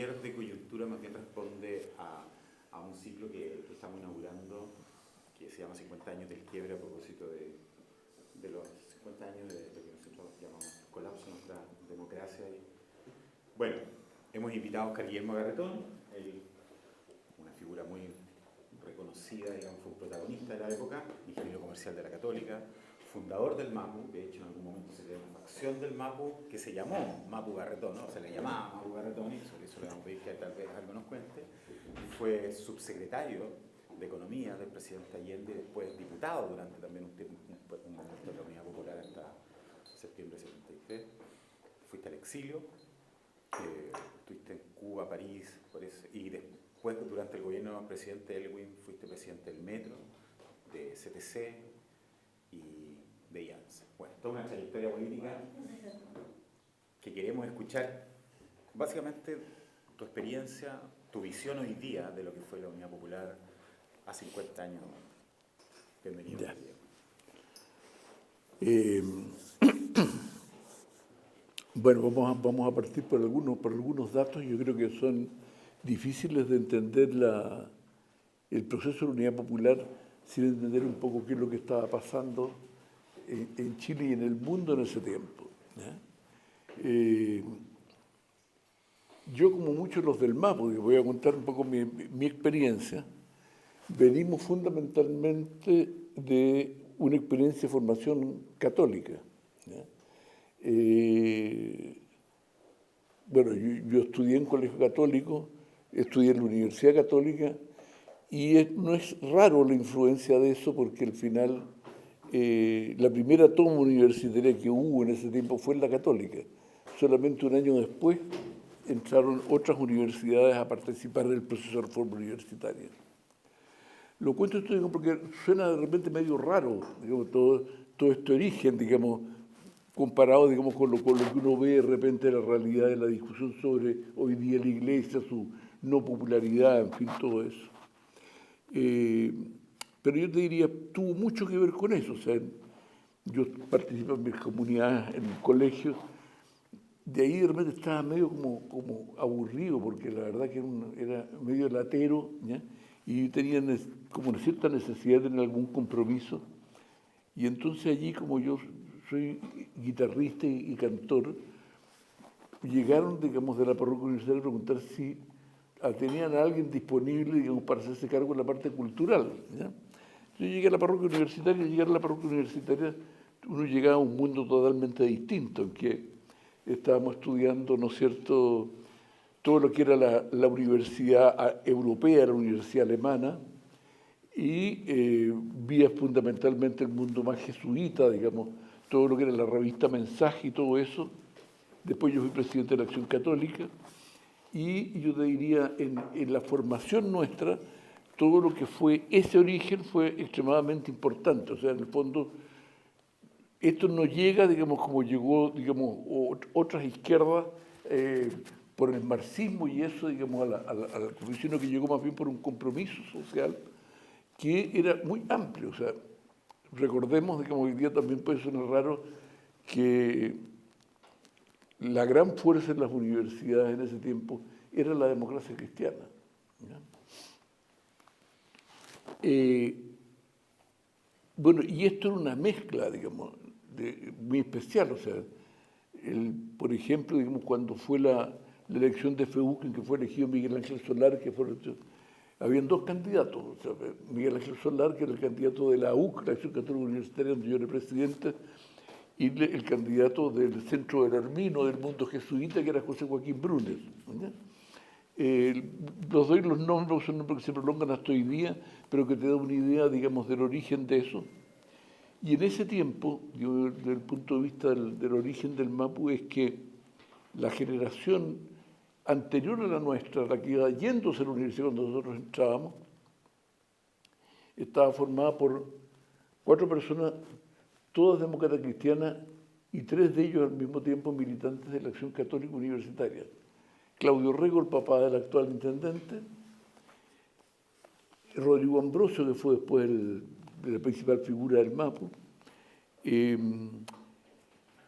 taller de coyuntura más bien responde a un ciclo que estamos inaugurando, que se llama 50 años del quiebre, a propósito de los 50 años de lo que nosotros llamamos colapso de nuestra democracia. Bueno, hemos invitado a Oscar Guillermo Garretón, una figura muy reconocida, digamos, fue un protagonista de la época, ingeniero comercial de la Católica, fundador del MAPU. De hecho en algún momento se creó una facción del MAPU que se llamó MAPU Garretón, ¿no? Se le llamaba MAPU Garretón, y sobre eso le vamos a pedir que tal vez algo nos cuente. Fue subsecretario de Economía del presidente Allende, después diputado durante también un momento de la Unidad Popular hasta septiembre de 73. Fuiste al exilio, estuviste en Cuba, París, y después durante el gobierno del presidente Elwin fuiste presidente del Metro, de CTC y de IANS. Bueno, toda una trayectoria política que queremos escuchar. Básicamente tu experiencia, tu visión hoy día de lo que fue la Unidad Popular a 50 años. Bienvenido. Bueno, vamos a partir por algunos datos. Yo creo que son difíciles de entender el proceso de la Unidad Popular sin entender un poco qué es lo que estaba pasando en Chile y en el mundo en ese tiempo, ¿ya? Yo, como muchos de los del MAPU, que voy a contar un poco mi experiencia, venimos fundamentalmente de una experiencia de formación católica, ¿ya? Bueno, yo estudié en colegio católico, estudié en la Universidad Católica, y no es raro la influencia de eso, porque al final la primera toma universitaria que hubo en ese tiempo fue en la Católica. Solamente un año después entraron otras universidades a participar en el proceso de reforma universitaria. Lo cuento esto, digo, porque suena de repente medio raro, digamos, todo este origen, digamos, comparado, digamos, con lo que uno ve de repente la realidad de la discusión sobre hoy día la Iglesia, su no popularidad, en fin, todo eso. Pero yo te diría, tuvo mucho que ver con eso. O sea, yo participé en mis comunidades, en el colegio. De ahí de repente estaba medio como aburrido, porque la verdad que era medio latero, ¿ya? Y tenía como una cierta necesidad de tener algún compromiso. Y entonces allí, como yo soy guitarrista y cantor, llegaron, digamos, de la parroquia universitaria a preguntar si tenían a alguien disponible, digamos, para hacerse cargo de la parte cultural, ¿ya? Yo llegué a la parroquia universitaria. Llegar a la parroquia universitaria, uno llegaba a un mundo totalmente distinto, en que estábamos estudiando, ¿no es cierto?, todo lo que era la universidad europea, la universidad alemana, y vía fundamentalmente el mundo más jesuita, digamos, todo lo que era la revista Mensaje y todo eso. Después yo fui presidente de la Acción Católica, y yo te diría, en la formación nuestra, todo lo que fue ese origen fue extremadamente importante. O sea, en el fondo, esto no llega, digamos, como llegó, digamos, otras izquierdas por el marxismo y eso, digamos, a la profesión, que llegó más bien por un compromiso social que era muy amplio. O sea, recordemos, digamos, hoy día también puede sonar raro que la gran fuerza en las universidades en ese tiempo era la democracia cristiana, ¿ya? Bueno, y esto era una mezcla, digamos, muy especial. O sea, por ejemplo, digamos, cuando fue la elección de FEUC, en que fue elegido Miguel Ángel Solar, habían dos candidatos. O sea, Miguel Ángel Solar, que era el candidato de la UC, la Acción Católica Universitaria, donde yo era presidente, y el candidato del Centro del Hermino, del mundo jesuita, que era José Joaquín Brunner, ¿ya? Los doy los nombres, son nombres que se prolongan hasta hoy día, pero que te da una idea, digamos, del origen de eso. Y en ese tiempo, yo, desde el punto de vista del origen del MAPU, es que la generación anterior a la nuestra, la que iba yéndose a la universidad cuando nosotros entrábamos, estaba formada por 4 personas, todas demócratas cristianas, y 3 de ellos al mismo tiempo militantes de la Acción Católica Universitaria. Claudio Rego, el papá del actual intendente; Rodrigo Ambrosio, que fue después la principal figura del MAPU;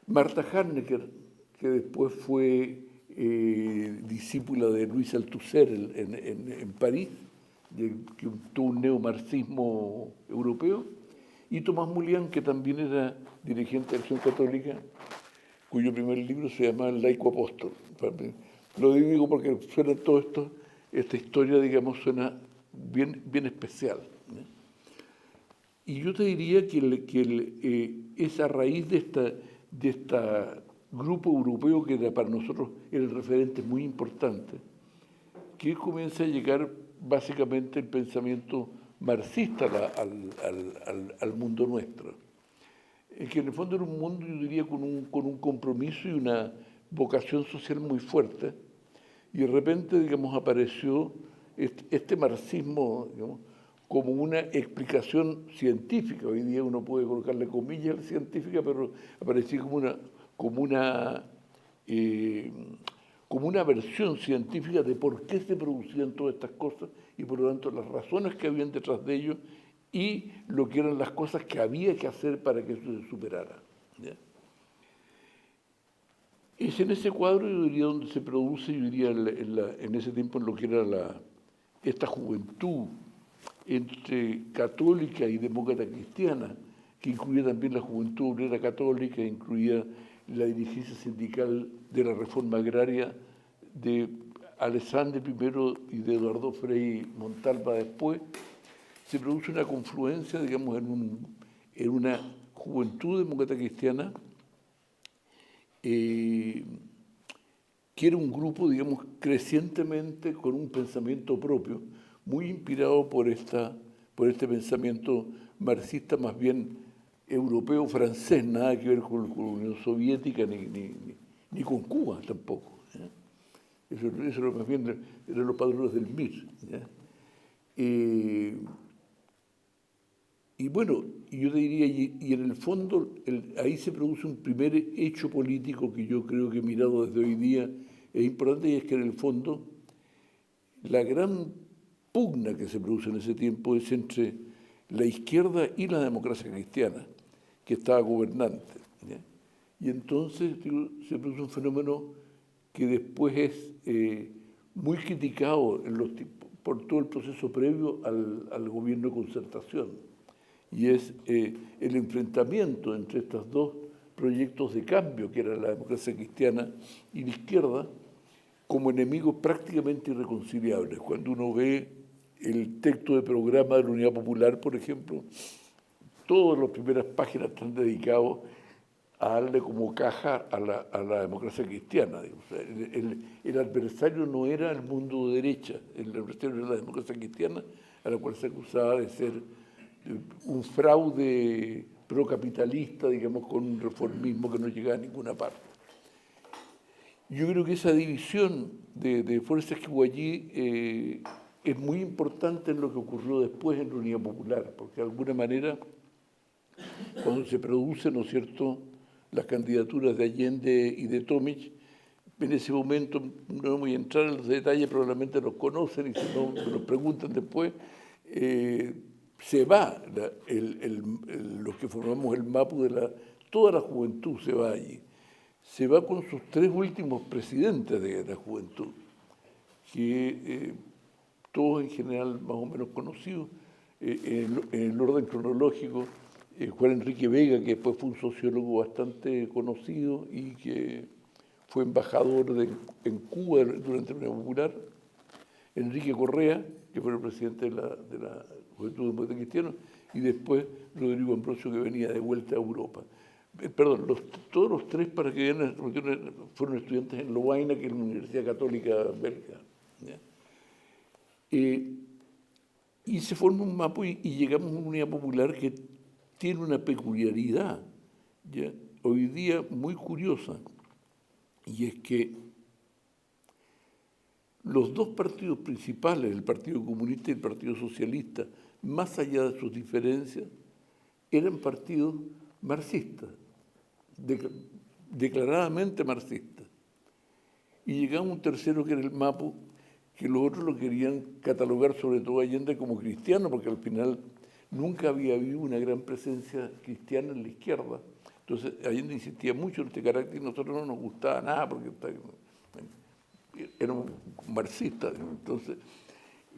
Marta Harnecker, que después fue discípula de Louis Althusser en París, que tuvo un neomarxismo europeo, y Tomás Mulián, que también era dirigente de Acción Católica, cuyo primer libro se llama El laico apóstol. Lo digo porque suena todo esto, esta historia, digamos, suena bien, bien especial. Y yo te diría que es a raíz de este grupo europeo que para nosotros era el referente muy importante, que comienza a llegar básicamente el pensamiento marxista al mundo nuestro. Que en el fondo era un mundo, yo diría, con un compromiso y una vocación social muy fuerte, y de repente, digamos, apareció este marxismo, digamos, como una explicación científica. Hoy día uno puede colocarle comillas científica, pero aparecía como una versión científica de por qué se producían todas estas cosas y por lo tanto las razones que habían detrás de ello y lo que eran las cosas que había que hacer para que eso se superara. ¿Ya? Es en ese cuadro, yo diría, donde se produce, yo diría, en ese tiempo en lo que era esta juventud entre católica y demócrata cristiana, que incluía también la juventud obrera católica, incluía la dirigencia sindical de la reforma agraria de Alessandri primero y de Eduardo Frei Montalva después. Se produce una confluencia, digamos, en una juventud demócrata cristiana que era un grupo, digamos, crecientemente con un pensamiento propio, muy inspirado por este pensamiento marxista más bien europeo-francés, nada que ver con la Unión Soviética ni con Cuba tampoco. ¿Ya? Eso era más bien eran los padrones del MIR. ¿Ya? Y bueno, yo te diría, y en el fondo ahí se produce un primer hecho político que yo creo que mirado desde hoy día es importante, y es que en el fondo la gran pugna que se produce en ese tiempo es entre la izquierda y la democracia cristiana, que estaba gobernante. ¿Ya? Y entonces se produce un fenómeno que después es muy criticado por todo el proceso previo al gobierno de concertación, y es el enfrentamiento entre estos dos proyectos de cambio, que era la democracia cristiana y la izquierda, como enemigos prácticamente irreconciliables. Cuando uno ve el texto de programa de la Unidad Popular, por ejemplo, todas las primeras páginas están dedicadas a darle como caja a la democracia cristiana. O sea, el adversario no era el mundo de derecha, el adversario era la democracia cristiana, a la cual se acusaba de ser un fraude procapitalista, digamos, con un reformismo que no llegaba a ninguna parte. Yo creo que esa división de fuerzas que hubo allí es muy importante en lo que ocurrió después en la Unidad Popular, porque de alguna manera, cuando se producen, ¿no es cierto?, las candidaturas de Allende y de Tomic, en ese momento, no voy a entrar en los detalles, probablemente los conocen y si no me los preguntan después, se va, los que formamos el MAPU toda la juventud se va allí. Se va con sus tres últimos presidentes de la juventud, que todos en general más o menos conocidos, en el orden cronológico, Juan Enrique Vega, que después fue un sociólogo bastante conocido y que fue embajador en Cuba durante la Unidad Popular, Enrique Correa, que fue el presidente de la Juventud Demócrata Cristiana, y después Rodrigo Ambrosio, que venía de vuelta a Europa. Perdón, todos los tres, para que vean, fueron estudiantes en Lovaina, que es la Universidad Católica belga. ¿Ya? Y se forma un MAPU y llegamos a una Unidad Popular que tiene una peculiaridad, ¿ya?, hoy día muy curiosa, y es que los dos partidos principales, el Partido Comunista y el Partido Socialista, más allá de sus diferencias, eran partidos marxistas, declaradamente marxistas. Y llegamos a un tercero que era el MAPU, que los otros lo querían catalogar, sobre todo Allende, como cristiano, porque al final nunca había habido una gran presencia cristiana en la izquierda. Entonces Allende insistía mucho en este carácter y a nosotros no nos gustaba nada, porque era un marxista, entonces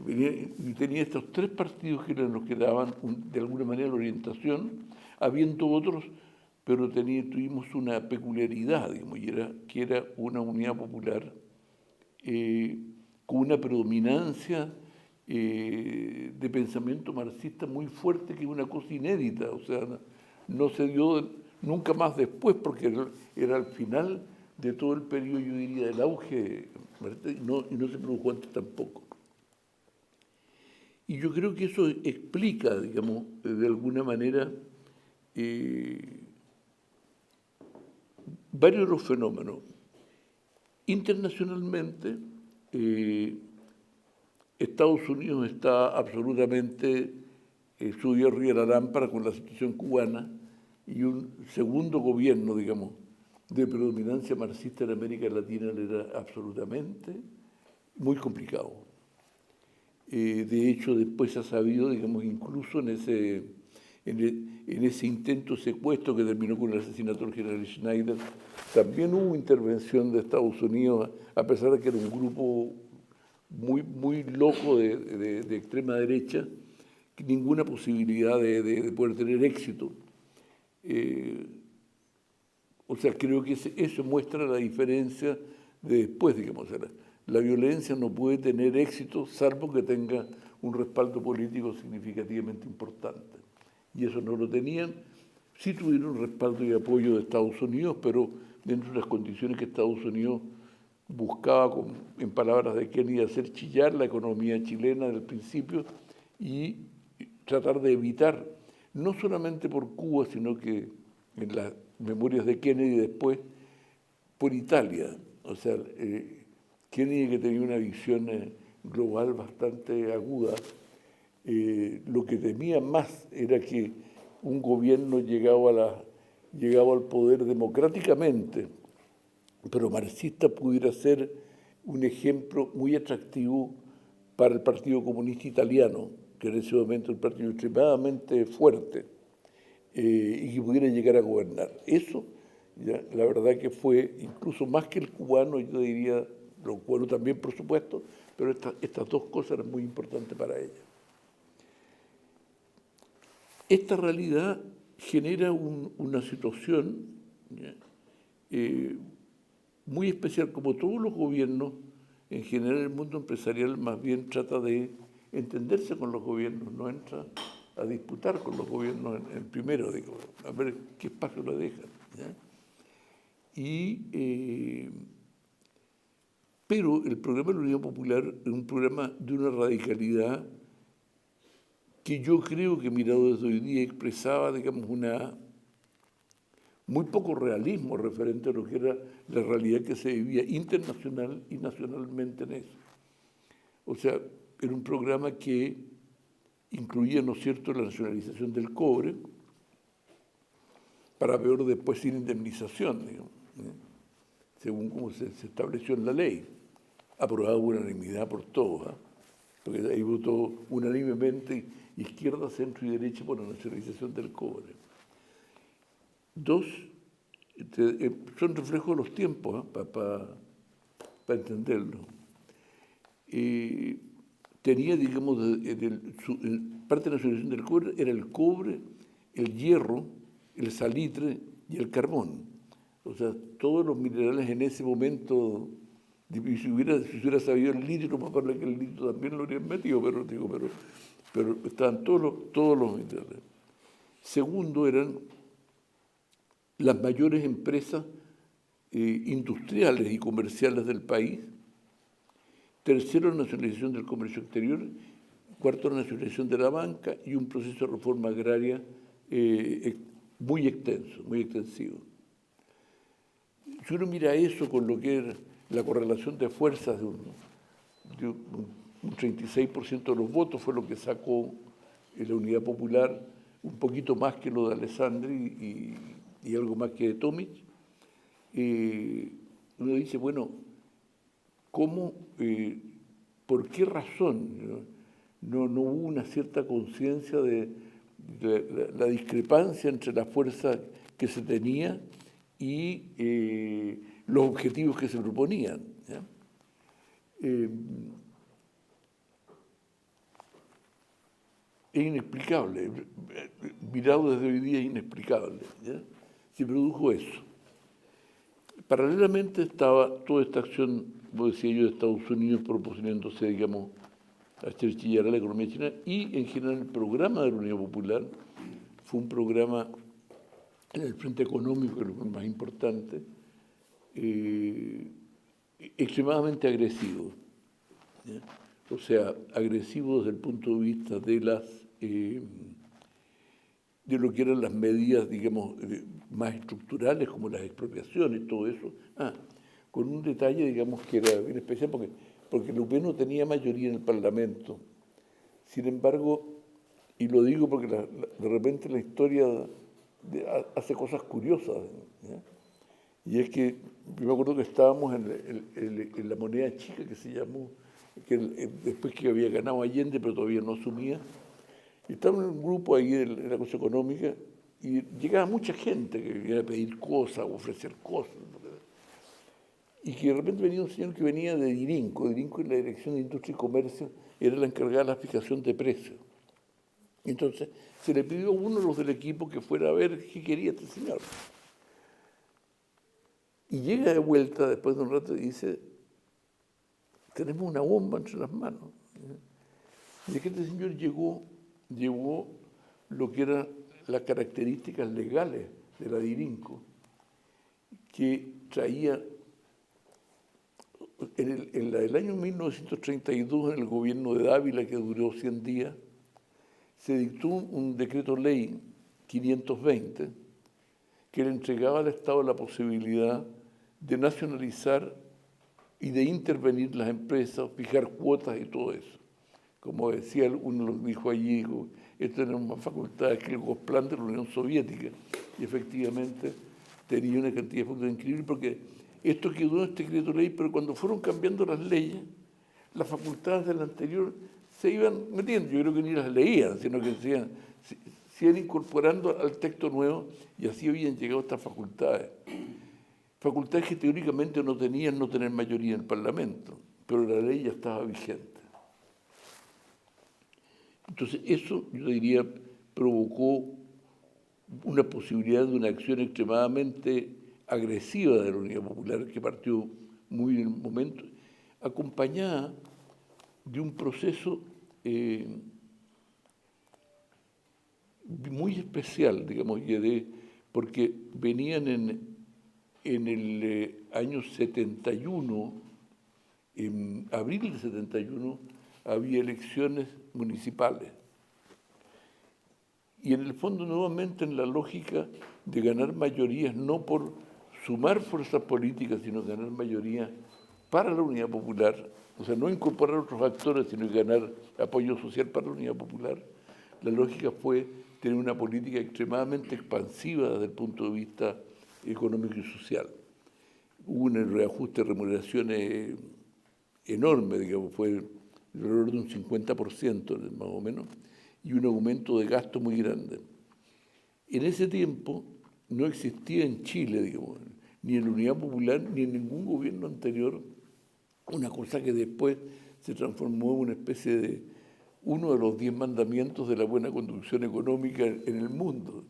y tenía estos tres partidos que eran los que daban de alguna manera la orientación, habiendo otros, pero tuvimos una peculiaridad, digamos, y que era una unidad popular con una predominancia de pensamiento marxista muy fuerte, que es una cosa inédita, o sea, no se dio nunca más después, porque era al final de todo el periodo, yo diría, del auge, y no se produjo antes tampoco. Y yo creo que eso explica, digamos, de alguna manera, varios de los fenómenos. Internacionalmente, Estados Unidos está absolutamente subido arriba de la lámpara con la situación cubana, y un segundo gobierno, digamos, de predominancia marxista en América Latina le era absolutamente muy complicado. De hecho, después se ha sabido, digamos, incluso en ese intento de secuestro que terminó con el asesinato del general Schneider, también hubo intervención de Estados Unidos, a pesar de que era un grupo muy, muy loco de extrema derecha, ninguna posibilidad de poder tener éxito. O sea, creo que eso muestra la diferencia de después, digamos. La violencia no puede tener éxito salvo que tenga un respaldo político significativamente importante. Y eso no lo tenían. Sí tuvieron respaldo y apoyo de Estados Unidos, pero dentro de las condiciones que Estados Unidos buscaba, en palabras de Kennedy, hacer chillar la economía chilena del principio y tratar de evitar, no solamente por Cuba, sino que en las memorias de Kennedy después, por Italia. O sea, Kennedy, que tenía una visión global bastante aguda, lo que temía más era que un gobierno llegado al poder democráticamente, pero marxista, pudiera ser un ejemplo muy atractivo para el Partido Comunista Italiano, que en ese momento es un partido extremadamente fuerte, y que pudiera llegar a gobernar. Eso, ya, la verdad que fue, incluso más que el cubano, yo diría, lo cubano también, por supuesto, pero estas dos cosas eran muy importantes para ella. Esta realidad genera una situación muy especial, como todos los gobiernos, en general el mundo empresarial más bien trata de entenderse con los gobiernos, no entra a disputar con los gobiernos en primero, digo, a ver qué espacio le dejan. ¿Ya? Pero el programa de la Unidad Popular es un programa de una radicalidad que yo creo que, mirado desde hoy día, expresaba, digamos, muy poco realismo referente a lo que era la realidad que se vivía internacional y nacionalmente en eso. O sea, era un programa que incluía, ¿no es cierto?, la nacionalización del cobre, para peor después sin indemnización, digamos, según como se estableció en la ley, aprobada por unanimidad por todos, porque ahí votó unánimemente izquierda, centro y derecha por la nacionalización del cobre. Dos, son reflejos de los tiempos, para entenderlo. Tenía, digamos, parte de la nacionalización del cobre era el cobre, el hierro, el salitre y el carbón. O sea, todos los minerales en ese momento, si se hubiera sabido el litio, más probable que el litio también lo habrían metido, pero estaban todos los minerales. Segundo, eran las mayores empresas industriales y comerciales del país. Tercero, la nacionalización del comercio exterior. Cuarto, la nacionalización de la banca y un proceso de reforma agraria muy extenso, muy extensivo. Si uno mira eso con lo que era la correlación de fuerzas de un 36% de los votos, fue lo que sacó la Unidad Popular, un poquito más que lo de Alessandri y algo más que de Tomic. Uno dice, bueno, ¿cómo, por qué razón no hubo una cierta conciencia de la discrepancia entre la fuerza que se tenía y los objetivos que se proponían? ¿Ya? eh, es inexplicable, mirado desde hoy día es inexplicable, ¿ya? Se produjo eso. Paralelamente estaba toda esta acción, como decía yo, de Estados Unidos proponiéndose, digamos, hacer chillar a la economía china, y en general el programa de la Unidad Popular fue un programa en el frente económico, que es lo más importante, extremadamente agresivo, ¿ya? O sea, agresivo desde el punto de vista de de lo que eran las medidas, digamos, más estructurales, como las expropiaciones, todo eso. Con un detalle, digamos, que era bien especial, porque el UP no tenía mayoría en el Parlamento. Sin embargo, y lo digo porque de repente la historia hace cosas curiosas, ¿ya? Y es que yo me acuerdo que estábamos en la moneda chica que se llamó, después que había ganado Allende, pero todavía no asumía. Y estábamos en un grupo ahí de la cosa económica y llegaba mucha gente que venía a pedir cosas, o ofrecer cosas. Y que de repente venía un señor que venía de Dirinco. Dirinco, en la Dirección de Industria y Comercio, era la encargada de la fijación de precios. Entonces se le pidió a uno de los del equipo que fuera a ver qué quería este señor. Y llega de vuelta después de un rato y dice: tenemos una bomba entre las manos. Y es que este señor llevó lo que eran las características legales de la Dirinco, que traía, en el año 1932, en el gobierno de Dávila, que duró 100 días, se dictó un decreto ley 520 que le entregaba al Estado la posibilidad de nacionalizar y de intervenir las empresas, fijar cuotas y todo eso. Como decía, uno lo dijo allí, dijo, esto era más facultades que el Gosplan de la Unión Soviética. Y efectivamente tenía una cantidad de fondos increíble, porque esto quedó en este decreto ley, pero cuando fueron cambiando las leyes, las facultades del anterior se iban metiendo. Yo creo que ni las leían, sino que se iban incorporando al texto nuevo, y así habían llegado estas facultades. Facultades que teóricamente no tenían no tener mayoría en el Parlamento, pero la ley ya estaba vigente. Entonces eso, yo diría, provocó una posibilidad de una acción extremadamente agresiva de la Unidad Popular, que partió muy en el momento, acompañada de un proceso muy especial, digamos, porque venían en el año 71, en abril del 71, había elecciones municipales. Y en el fondo, nuevamente, en la lógica de ganar mayorías, no por sumar fuerzas políticas, sino ganar mayorías para la Unidad Popular, o sea, no incorporar otros actores, sino ganar apoyo social para la Unidad Popular, la lógica fue tener una política extremadamente expansiva desde el punto de vista económico y social. Hubo un reajuste de remuneraciones enorme, digamos, fue alrededor de un 50% más o menos, y un aumento de gasto muy grande. En ese tiempo no existía en Chile, digamos, ni en la Unidad Popular, ni en ningún gobierno anterior, una cosa que después se transformó en una especie de uno de los 10 mandamientos de la buena conducción económica en el mundo,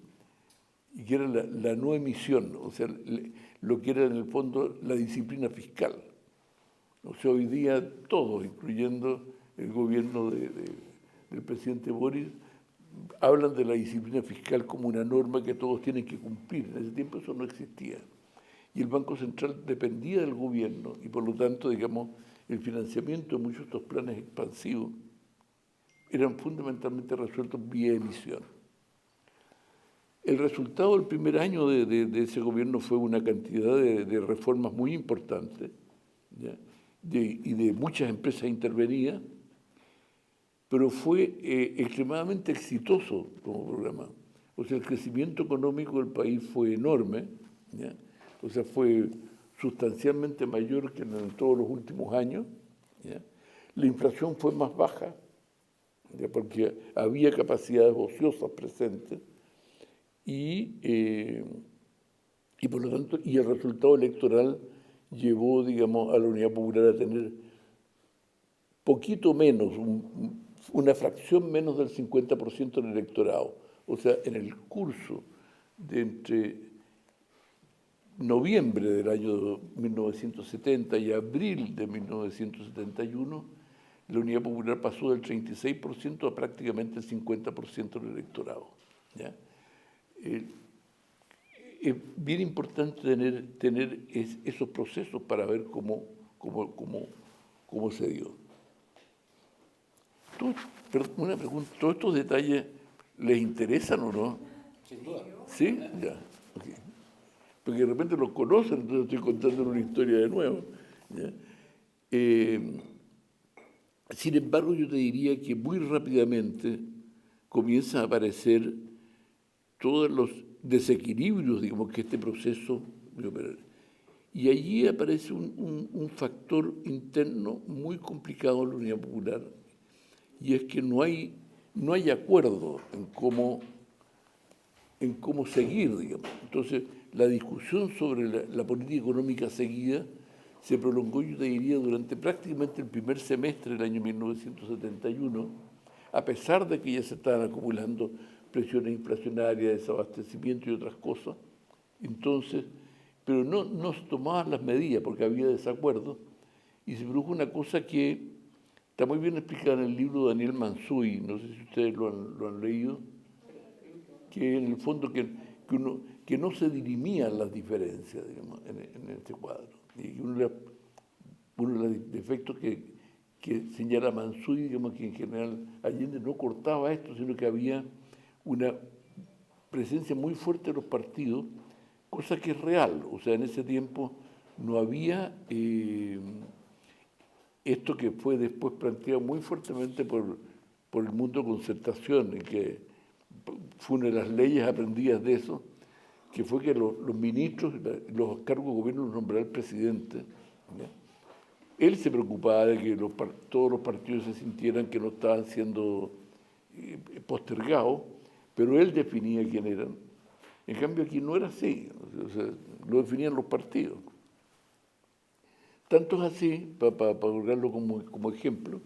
y que era la no emisión, o sea, lo que era en el fondo la disciplina fiscal. O sea, hoy día todos, incluyendo el gobierno del presidente Boris, hablan de la disciplina fiscal como una norma que todos tienen que cumplir. En ese tiempo eso no existía. Y el Banco Central dependía del gobierno, y por lo tanto, digamos, el financiamiento de muchos de estos planes expansivos eran fundamentalmente resueltos vía emisión. El resultado del primer año de ese gobierno fue una cantidad de reformas muy importantes, ¿ya? Y de muchas empresas intervenidas, pero fue extremadamente exitoso como programa. O sea, el crecimiento económico del país fue enorme, ¿ya? O sea, fue sustancialmente mayor que en todos los últimos años, ¿ya? La inflación fue más baja, ¿ya? Porque había capacidades ociosas presentes, y por lo tanto, y el resultado electoral llevó, digamos, a la Unidad Popular a tener poquito menos, una fracción menos del 50% del electorado. O sea, en el curso de entre noviembre del año 1970 y abril de 1971, la Unidad Popular pasó del 36% a prácticamente el 50% del electorado. ¿Ya? Es bien importante tener esos procesos para ver cómo se dio. Una pregunta, ¿todos estos detalles les interesan o no? Sin duda. ¿Sí? Ya. Okay. Porque de repente los conocen, entonces estoy contando una historia de nuevo. ¿Ya? Sin embargo, yo te diría que muy rápidamente comienzan a aparecer todos los desequilibrios, digamos, que este proceso de operar. Y allí aparece un factor interno muy complicado en la Unidad Popular, y es que no hay acuerdo en cómo seguir, digamos. Entonces, la discusión sobre la política económica seguida se prolongó, yo te diría, durante prácticamente el primer semestre del año 1971, a pesar de que ya se estaban acumulando presiones inflacionarias, desabastecimiento y otras cosas. Entonces, pero no se tomaban las medidas porque había desacuerdo, y se produjo una cosa que está muy bien explicada en el libro de Daniel Mansuy, no sé si ustedes lo han leído, que en el fondo que no se dirimían las diferencias, digamos, en este cuadro. Y uno de los defectos que señala Mansuy, digamos, que en general Allende no cortaba esto, sino que había una presencia muy fuerte de los partidos, cosa que es real. O sea, en ese tiempo no había esto que fue después planteado muy fuertemente por el mundo de concertación, en que fue una de las leyes aprendidas de eso, que fue que los ministros, los cargos de gobierno los nombrara el presidente. ¿Ya? Él se preocupaba de que todos los partidos se sintieran que no estaban siendo postergados, pero él definía quién eran. En cambio aquí no era así, o sea, lo definían los partidos. Tanto es así, para colocarlo como ejemplo,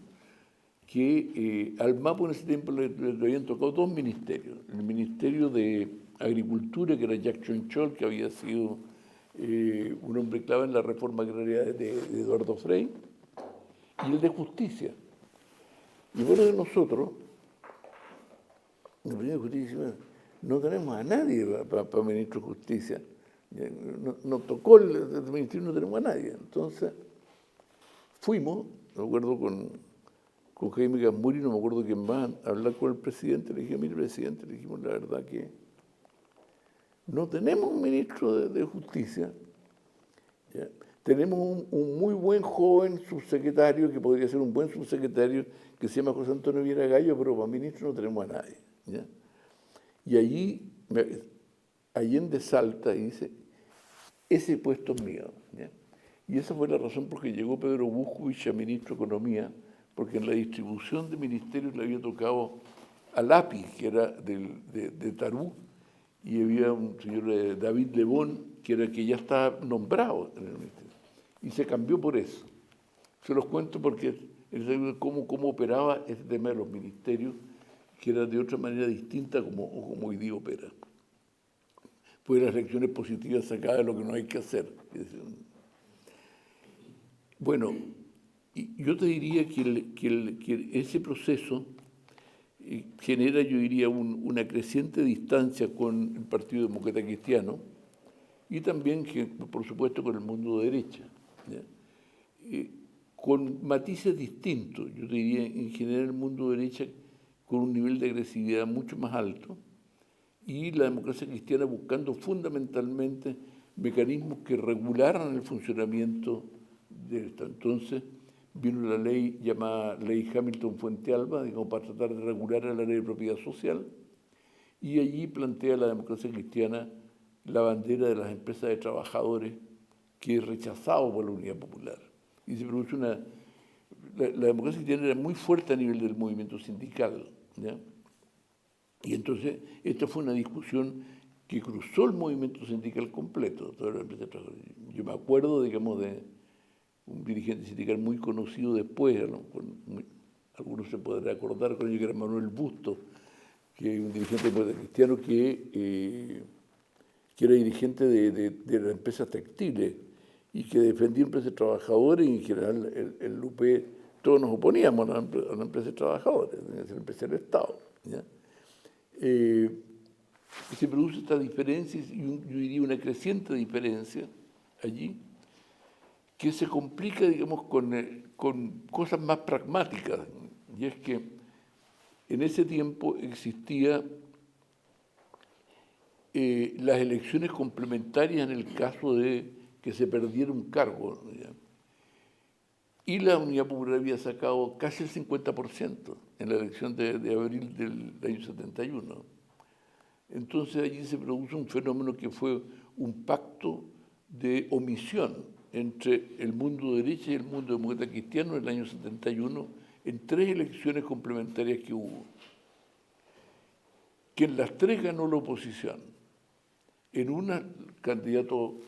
que al MAPO en ese tiempo le habían tocado dos ministerios. El Ministerio de Agricultura, que era Jacques Chonchol, que había sido un hombre clave en la reforma agraria de Eduardo Frei, y el de Justicia. Y bueno, de nosotros, en el Justicia, no tenemos a nadie para ministro de Justicia. No tocó el ministerio, no tenemos a nadie. Entonces, fuimos, me acuerdo con Jaime Gamburi, no me acuerdo quién más, a hablar con el presidente. Le dije, mire, presidente, le dijimos la verdad que no tenemos un ministro de Justicia. ¿Ya? Tenemos un muy buen joven subsecretario, que podría ser un buen subsecretario, que se llama José Antonio Viera Gallo, pero para ministro no tenemos a nadie. ¿Ya? Y allí Allende salta y dice, ese puesto es mío. ¿Ya? Y esa fue la razón por que llegó Pedro Buscovich a ministro de Economía, porque en la distribución de ministerios le había tocado a Lápiz, que era de Tarú, y había un señor David Lebón, que ya estaba nombrado en el ministerio. Y se cambió por eso. Se los cuento porque cómo operaba ese tema de los ministerios, que era de otra manera distinta como hoy día opera. Pues las lecciones positivas sacadas de lo que no hay que hacer. Bueno, yo te diría que ese proceso genera, yo diría, una creciente distancia con el Partido Demócrata Cristiano y también, por supuesto, con el mundo de derecha. ¿Ya? Con matices distintos, yo te diría, en general el mundo de derecha con un nivel de agresividad mucho más alto y la democracia cristiana buscando fundamentalmente mecanismos que regularan el funcionamiento de esto. Entonces vino la ley llamada Ley Hamilton-Fuentealba, digamos, para tratar de regular la ley de propiedad social, y allí plantea la democracia cristiana la bandera de las empresas de trabajadores, que es rechazado por la Unidad Popular. Y se produce la democracia cristiana era muy fuerte a nivel del movimiento sindical, ¿ya? Y entonces esta fue una discusión que cruzó el movimiento sindical completo. Yo me acuerdo, digamos, un dirigente sindical muy conocido después, algunos se podrán acordar con ello, que era Manuel Bustos, que es un dirigente cristiano que era dirigente de las empresas textiles y que defendía empresas trabajadores, y en general el UP, todos nos oponíamos a las empresas trabajadores, a la empresa del Estado. ¿Ya? Se produce esta diferencia, y yo diría una creciente diferencia allí, que se complica, digamos, con cosas más pragmáticas. Y es que en ese tiempo existía las elecciones complementarias en el caso de que se perdiera un cargo, ¿ya? Y la Unidad Popular había sacado casi el 50% en la elección de abril del año 71. Entonces allí se produce un fenómeno que fue un pacto de omisión entre el mundo derecha y el mundo demócrata cristiano en el año 71, en 3 elecciones complementarias que hubo, que en las 3 ganó la oposición. En una, candidato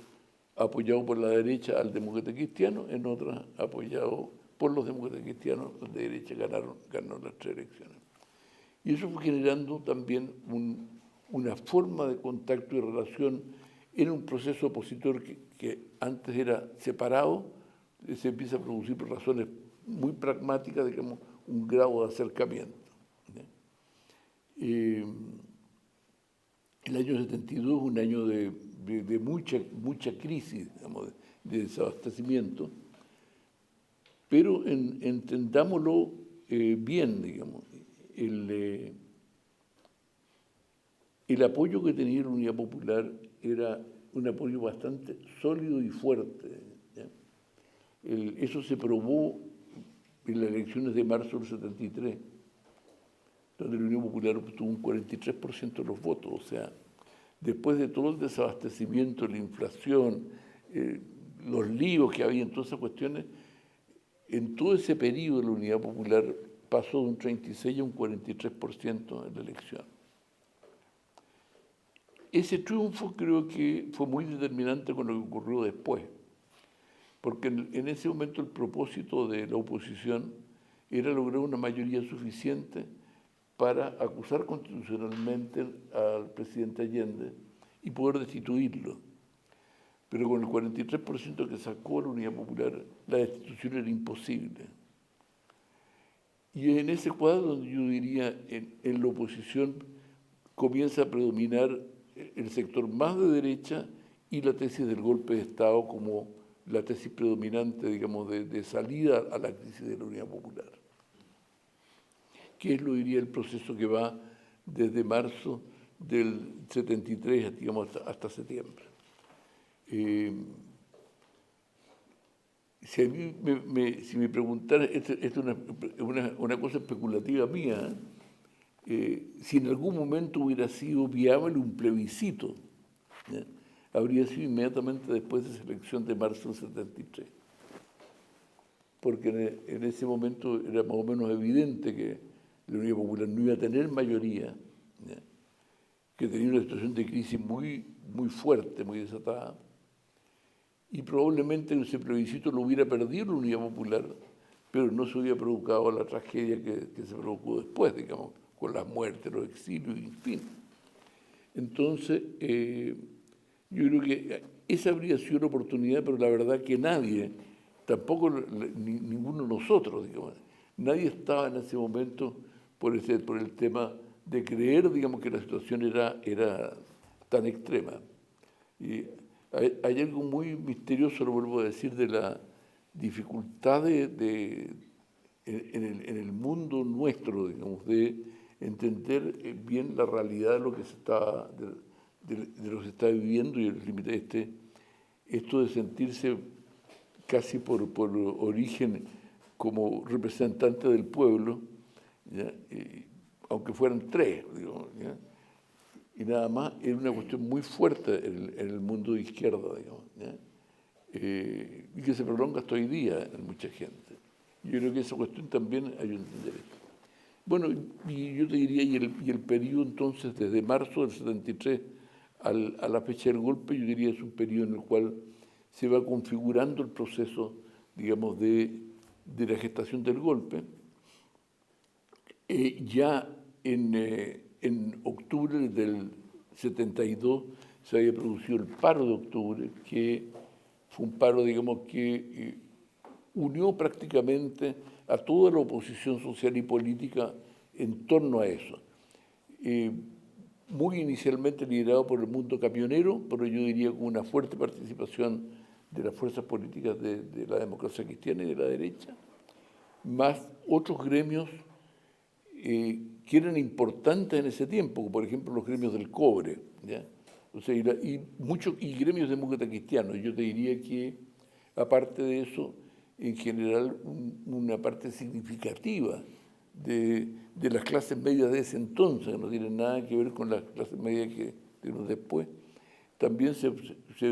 apoyado por la derecha al demócrata cristiano, en otra apoyado por los demócratas cristianos, los de derecha ganaron las 3 elecciones. Y eso fue generando también una forma de contacto y relación en un proceso opositor que antes era separado, se empieza a producir por razones muy pragmáticas, digamos, un grado de acercamiento. El año 72 es un año de mucha crisis, digamos, de desabastecimiento, pero entendámoslo bien, digamos. El apoyo que tenía la Unidad Popular era un apoyo bastante sólido y fuerte. ¿Ya? Eso se probó en las elecciones de marzo del 73, donde la Unión Popular obtuvo un 43% de los votos. O sea, después de todo el desabastecimiento, la inflación, los líos que había en todas esas cuestiones, en todo ese periodo la Unidad Popular pasó de un 36 a un 43% en la elección. Ese triunfo creo que fue muy determinante con lo que ocurrió después, porque en ese momento el propósito de la oposición era lograr una mayoría suficiente para acusar constitucionalmente al presidente Allende y poder destituirlo. Pero con el 43% que sacó la Unidad Popular, la destitución era imposible. Y en ese cuadro donde yo diría, en la oposición comienza a predominar el sector más de derecha y la tesis del golpe de Estado como la tesis predominante, digamos, de salida a la crisis de la Unidad Popular, que es, lo diría, el proceso que va desde marzo del 73, digamos, hasta septiembre. Si me preguntaran, esto es una cosa especulativa mía, si en algún momento hubiera sido viable un plebiscito, ¿ya? Habría sido inmediatamente después de esa elección de marzo del 73. Porque en ese momento era más o menos evidente que la Unidad Popular no iba a tener mayoría, ¿ya? Que tenía una situación de crisis muy, muy fuerte, muy desatada, y probablemente ese plebiscito lo hubiera perdido la Unidad Popular, pero no se hubiera provocado la tragedia que se provocó después, digamos, con las muertes, los exilios, en fin. Entonces, yo creo que esa habría sido una oportunidad, pero la verdad que nadie, tampoco ninguno de nosotros, digamos, nadie estaba en ese momento por el tema de creer, digamos, que la situación era tan extrema. Y hay algo muy misterioso, lo vuelvo a decir, de la dificultad en el mundo nuestro, digamos, de entender bien la realidad de lo que se está, de lo que se está viviendo, y el límite esto de sentirse casi por origen como representante del pueblo, ¿ya? Aunque fueran 3, digamos, ¿ya? Y nada más, es una cuestión muy fuerte en el mundo de izquierda, digamos, ¿ya? Y que se prolonga hasta hoy día en mucha gente. Yo creo que esa cuestión también hay que entender eso. Bueno, y yo te diría, y el periodo entonces, desde marzo del 73 a la fecha del golpe, yo diría es un periodo en el cual se va configurando el proceso digamos, de la gestación del golpe. Ya en octubre del 72 se había producido el paro de octubre, que fue un paro, digamos, que unió prácticamente a toda la oposición social y política en torno a eso. Muy inicialmente liderado por el mundo camionero, pero yo diría con una fuerte participación de las fuerzas políticas de la democracia cristiana y de la derecha, más otros gremios que eran importantes en ese tiempo, como por ejemplo los gremios del cobre, ¿ya? O sea, y gremios demócratas cristianos. Yo te diría que, aparte de eso, en general, una parte significativa de las clases medias de ese entonces, que no tienen nada que ver con las clases medias que tenemos después, también se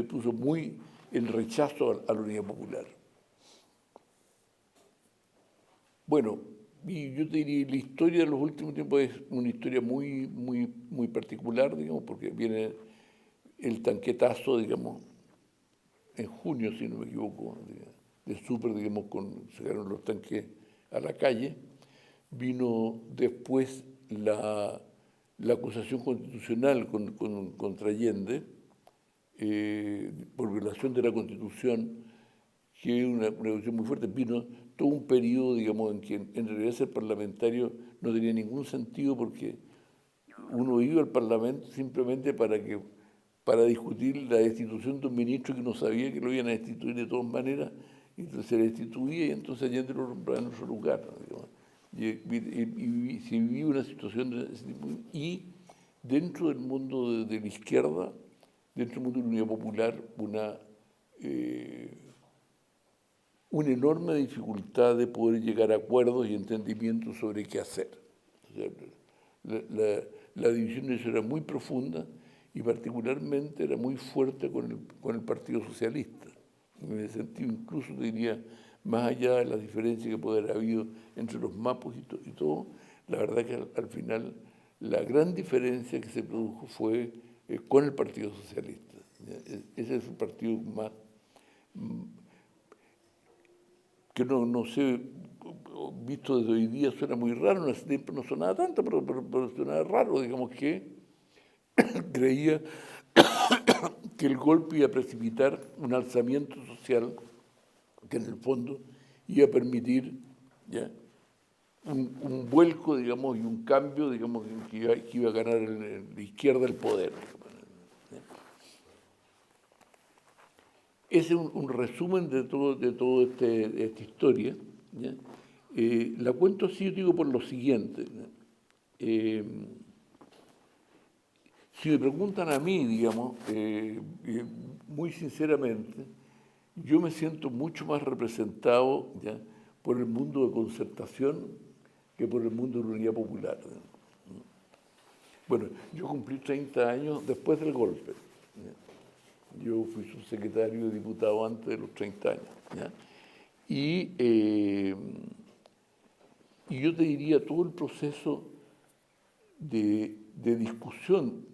puso muy el rechazo a la Unidad Popular. Bueno, y yo te diría, la historia de los últimos tiempos es una historia muy particular, digamos, porque viene el tanquetazo, digamos, en junio, si no me equivoco, de Súper, digamos, sacaron los tanques a la calle. Vino después la acusación constitucional contra Allende por violación de la Constitución, que es una acusación muy fuerte. Vino todo un periodo, digamos, en que en realidad ser parlamentario no tenía ningún sentido, porque uno iba al Parlamento simplemente para discutir la destitución de un ministro que no sabía que lo iban a destituir de todas maneras, y entonces se le destituía y entonces Allende lo nombraba en otro lugar, digamos. Y se vivía una situación de ese tipo. Y dentro del mundo de la izquierda, dentro del mundo de la Unidad Popular, una enorme dificultad de poder llegar a acuerdos y entendimientos sobre qué hacer. O sea, la división de eso era muy profunda y particularmente era muy fuerte con el Partido Socialista. En ese sentido, incluso te diría, más allá de las diferencias que puede haber habido entre los mapos y todo, la verdad que al final la gran diferencia que se produjo fue con el Partido Socialista. Ese es un partido más que no sé, visto desde hoy día suena muy raro, en ese tiempo no sonaba tanto, pero sonaba raro, digamos, que creía que el golpe iba a precipitar un alzamiento social que en el fondo iba a permitir, ¿ya?, un vuelco, digamos, y un cambio, digamos, que iba a ganar la izquierda el poder. Ese es un resumen de todo esta historia, ¿ya? La cuento así, yo digo, por lo siguiente. Si me preguntan a mí, digamos, muy sinceramente, yo me siento mucho más representado, ¿ya?, por el mundo de concertación que por el mundo de la Unidad Popular. Bueno, yo cumplí 30 años después del golpe, ¿ya? Yo fui subsecretario de diputado antes de los 30 años, ¿ya? Y yo te diría, todo el proceso de discusión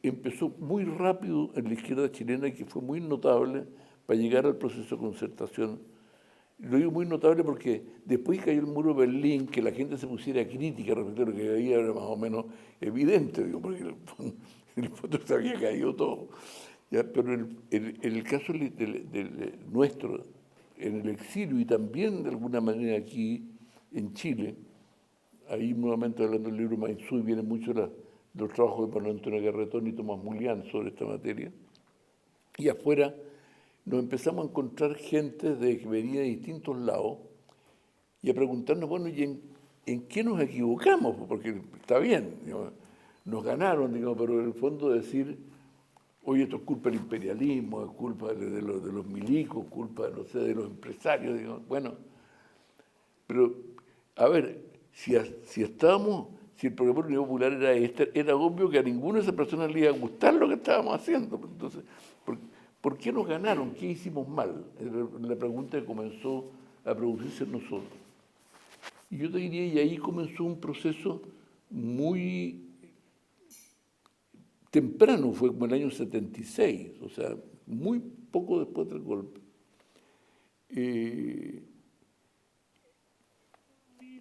empezó muy rápido en la izquierda chilena, que fue muy notable para llegar al proceso de concertación. Lo digo muy notable porque después cayó el muro de Berlín, que la gente se pusiera crítica respecto a lo que había, era más o menos evidente, digo, porque en el fondo se había caído todo. ¿Ya? Pero en el caso nuestro, en el exilio y también de alguna manera aquí en Chile, ahí nuevamente hablando del libro Mainzú, vienen muchos los trabajos de Pablo Antonio Garretón y Tomás Mulián sobre esta materia. Y afuera nos empezamos a encontrar gente que venía de distintos lados y a preguntarnos, bueno, ¿y en qué nos equivocamos? Porque está bien, digamos, nos ganaron, digamos, pero en el fondo decir, oye, esto es culpa del imperialismo, es culpa de los milicos, culpa, no sé, de los empresarios, digamos. Bueno, pero, a ver, si el programa de la Unidad Popular era era obvio que a ninguna de esas personas le iba a gustar lo que estábamos haciendo. Entonces, ¿por qué nos ganaron? ¿Qué hicimos mal? La pregunta que comenzó a producirse en nosotros. Y yo te diría, y ahí comenzó un proceso muy temprano, fue como el año 76, o sea, muy poco después del golpe,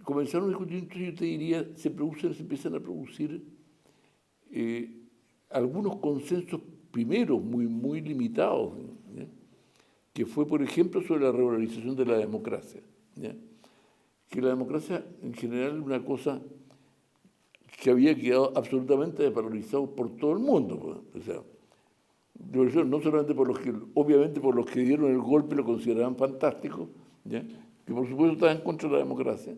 comenzaron a discutir, entonces yo te diría, se empiezan a producir algunos consensos primeros muy limitados, ¿ya? Que fue, por ejemplo, sobre la revalorización de la democracia, ¿ya? Que la democracia en general es una cosa que había quedado absolutamente desvalorizado por todo el mundo, pues. O sea, no solamente por los que, obviamente por los que dieron el golpe lo consideraban fantástico, ¿ya? Que por supuesto estaban contra la democracia,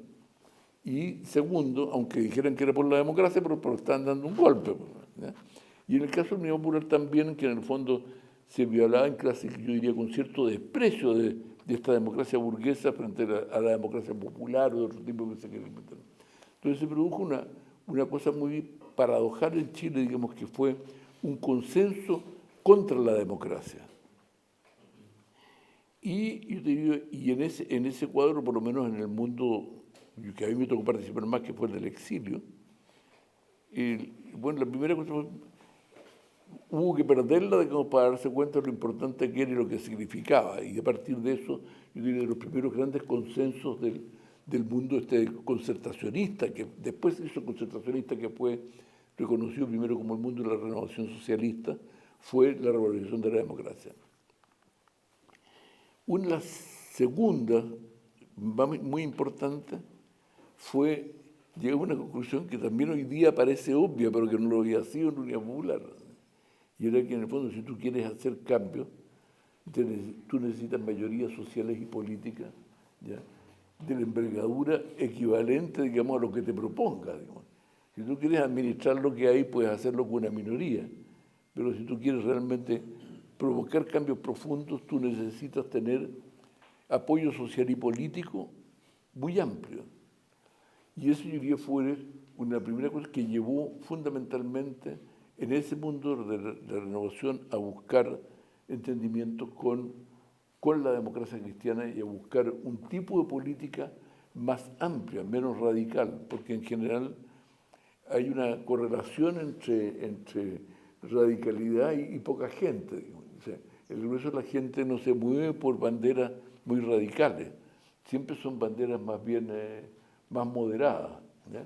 y segundo, aunque dijeran que era por la democracia, pero estaban dando un golpe, ¿ya? Y en el caso del Unión Popular también, que en el fondo se violaba en clase, yo diría, con cierto desprecio de esta democracia burguesa frente a la democracia popular o de otro tipo que se quiere inventar. Entonces se produjo una cosa muy paradojal en Chile, digamos, que fue un consenso contra la democracia. Y yo te digo, y en ese cuadro, por lo menos en el mundo que a mí me tocó participar más, que fue el del exilio, bueno, la primera cosa fue, hubo que perderla, digamos, para darse cuenta de lo importante que era y lo que significaba. Y a partir de eso, yo diría, de los primeros grandes consensos del mundo concertacionista, que después se hizo concertacionista, que fue reconocido primero como el mundo de la renovación socialista, fue la revalorización de la democracia. Una segunda, muy importante, fue llegar a una conclusión que también hoy día parece obvia, pero que no lo había sido en la Unión Popular. Y era que en el fondo, si tú quieres hacer cambios, tú necesitas mayorías sociales y políticas, ¿ya?, de la envergadura equivalente, digamos, a lo que te proponga, digamos. Si tú quieres administrar lo que hay, puedes hacerlo con una minoría, pero si tú quieres realmente provocar cambios profundos, tú necesitas tener apoyo social y político muy amplio. Y eso, yo diría, fue una primera cosa que llevó fundamentalmente en ese mundo de la renovación a buscar entendimientos con la democracia cristiana y a buscar un tipo de política más amplia, menos radical, porque en general hay una correlación entre radicalidad y poca gente. Digamos. O sea, el grueso de la gente no se mueve por banderas muy radicales, siempre son banderas más bien más moderadas, ¿ya?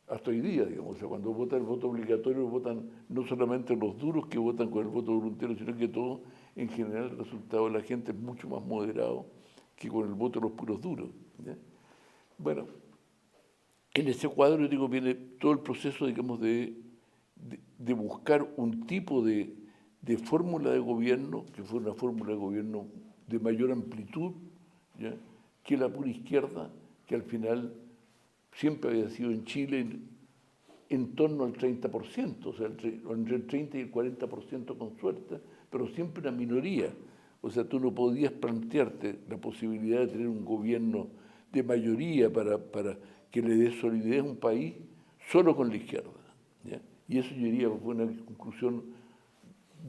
Hasta hoy día, digamos, o sea, cuando votan el voto obligatorio, votan no solamente los duros que votan con el voto voluntario, sino que todo, en general, el resultado de la gente es mucho más moderado que con el voto de los puros duros, ¿ya? Bueno, en ese cuadro, yo digo, viene todo el proceso, digamos, de buscar un tipo de fórmula de gobierno, que fue una fórmula de gobierno de mayor amplitud, ¿ya?, que la pura izquierda, que al final siempre había sido en Chile en torno al 30%, o sea, entre el 30 y el 40% con suerte, pero siempre una minoría. O sea, tú no podías plantearte la posibilidad de tener un gobierno de mayoría para que le dé solidez a un país solo con la izquierda, ¿ya? Y eso, yo diría, fue una conclusión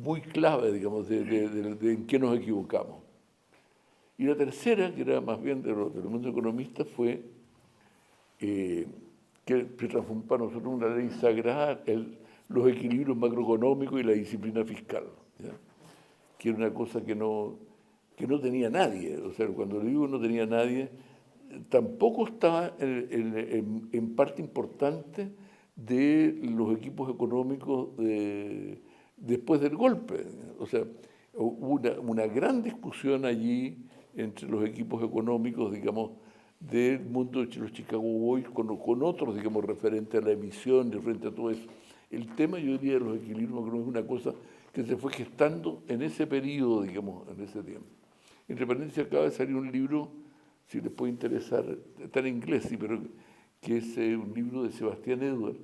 muy clave, digamos, de en qué nos equivocamos. Y la tercera, que era más bien de los mundo economistas, fue que se transformó para nosotros una ley sagrada, los equilibrios macroeconómicos y la disciplina fiscal, ¿ya?, que era una cosa que no tenía nadie. O sea, cuando digo no tenía nadie, tampoco estaba en parte importante de los equipos económicos después del golpe. O sea, hubo una gran discusión allí entre los equipos económicos, digamos, del mundo de los Chicago Boys con otros, digamos, referentes a la emisión, referente a todo eso. El tema, yo diría, de los equilibrios económicos es una cosa que se fue gestando en ese periodo, digamos, en ese tiempo. Entre paréntesis, acaba de salir un libro, si les puede interesar, está en inglés, sí, pero que es un libro de Sebastián Edward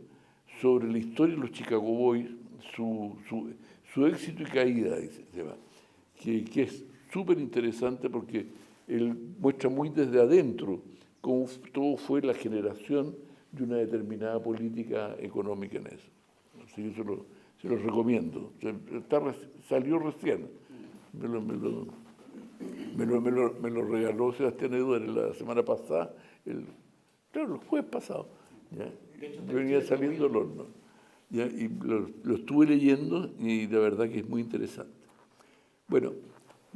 sobre la historia de los Chicago Boys, su éxito y caída, dice Seba, que es súper interesante porque él muestra muy desde adentro cómo todo fue la generación de una determinada política económica en eso. Así que se lo recomiendo. Salió recién. Me lo regaló Sebastián Edward la semana pasada, el jueves pasado. ¿Ya? Yo venía saliendo del horno. ¿Ya? Y lo estuve leyendo y la verdad que es muy interesante. Bueno,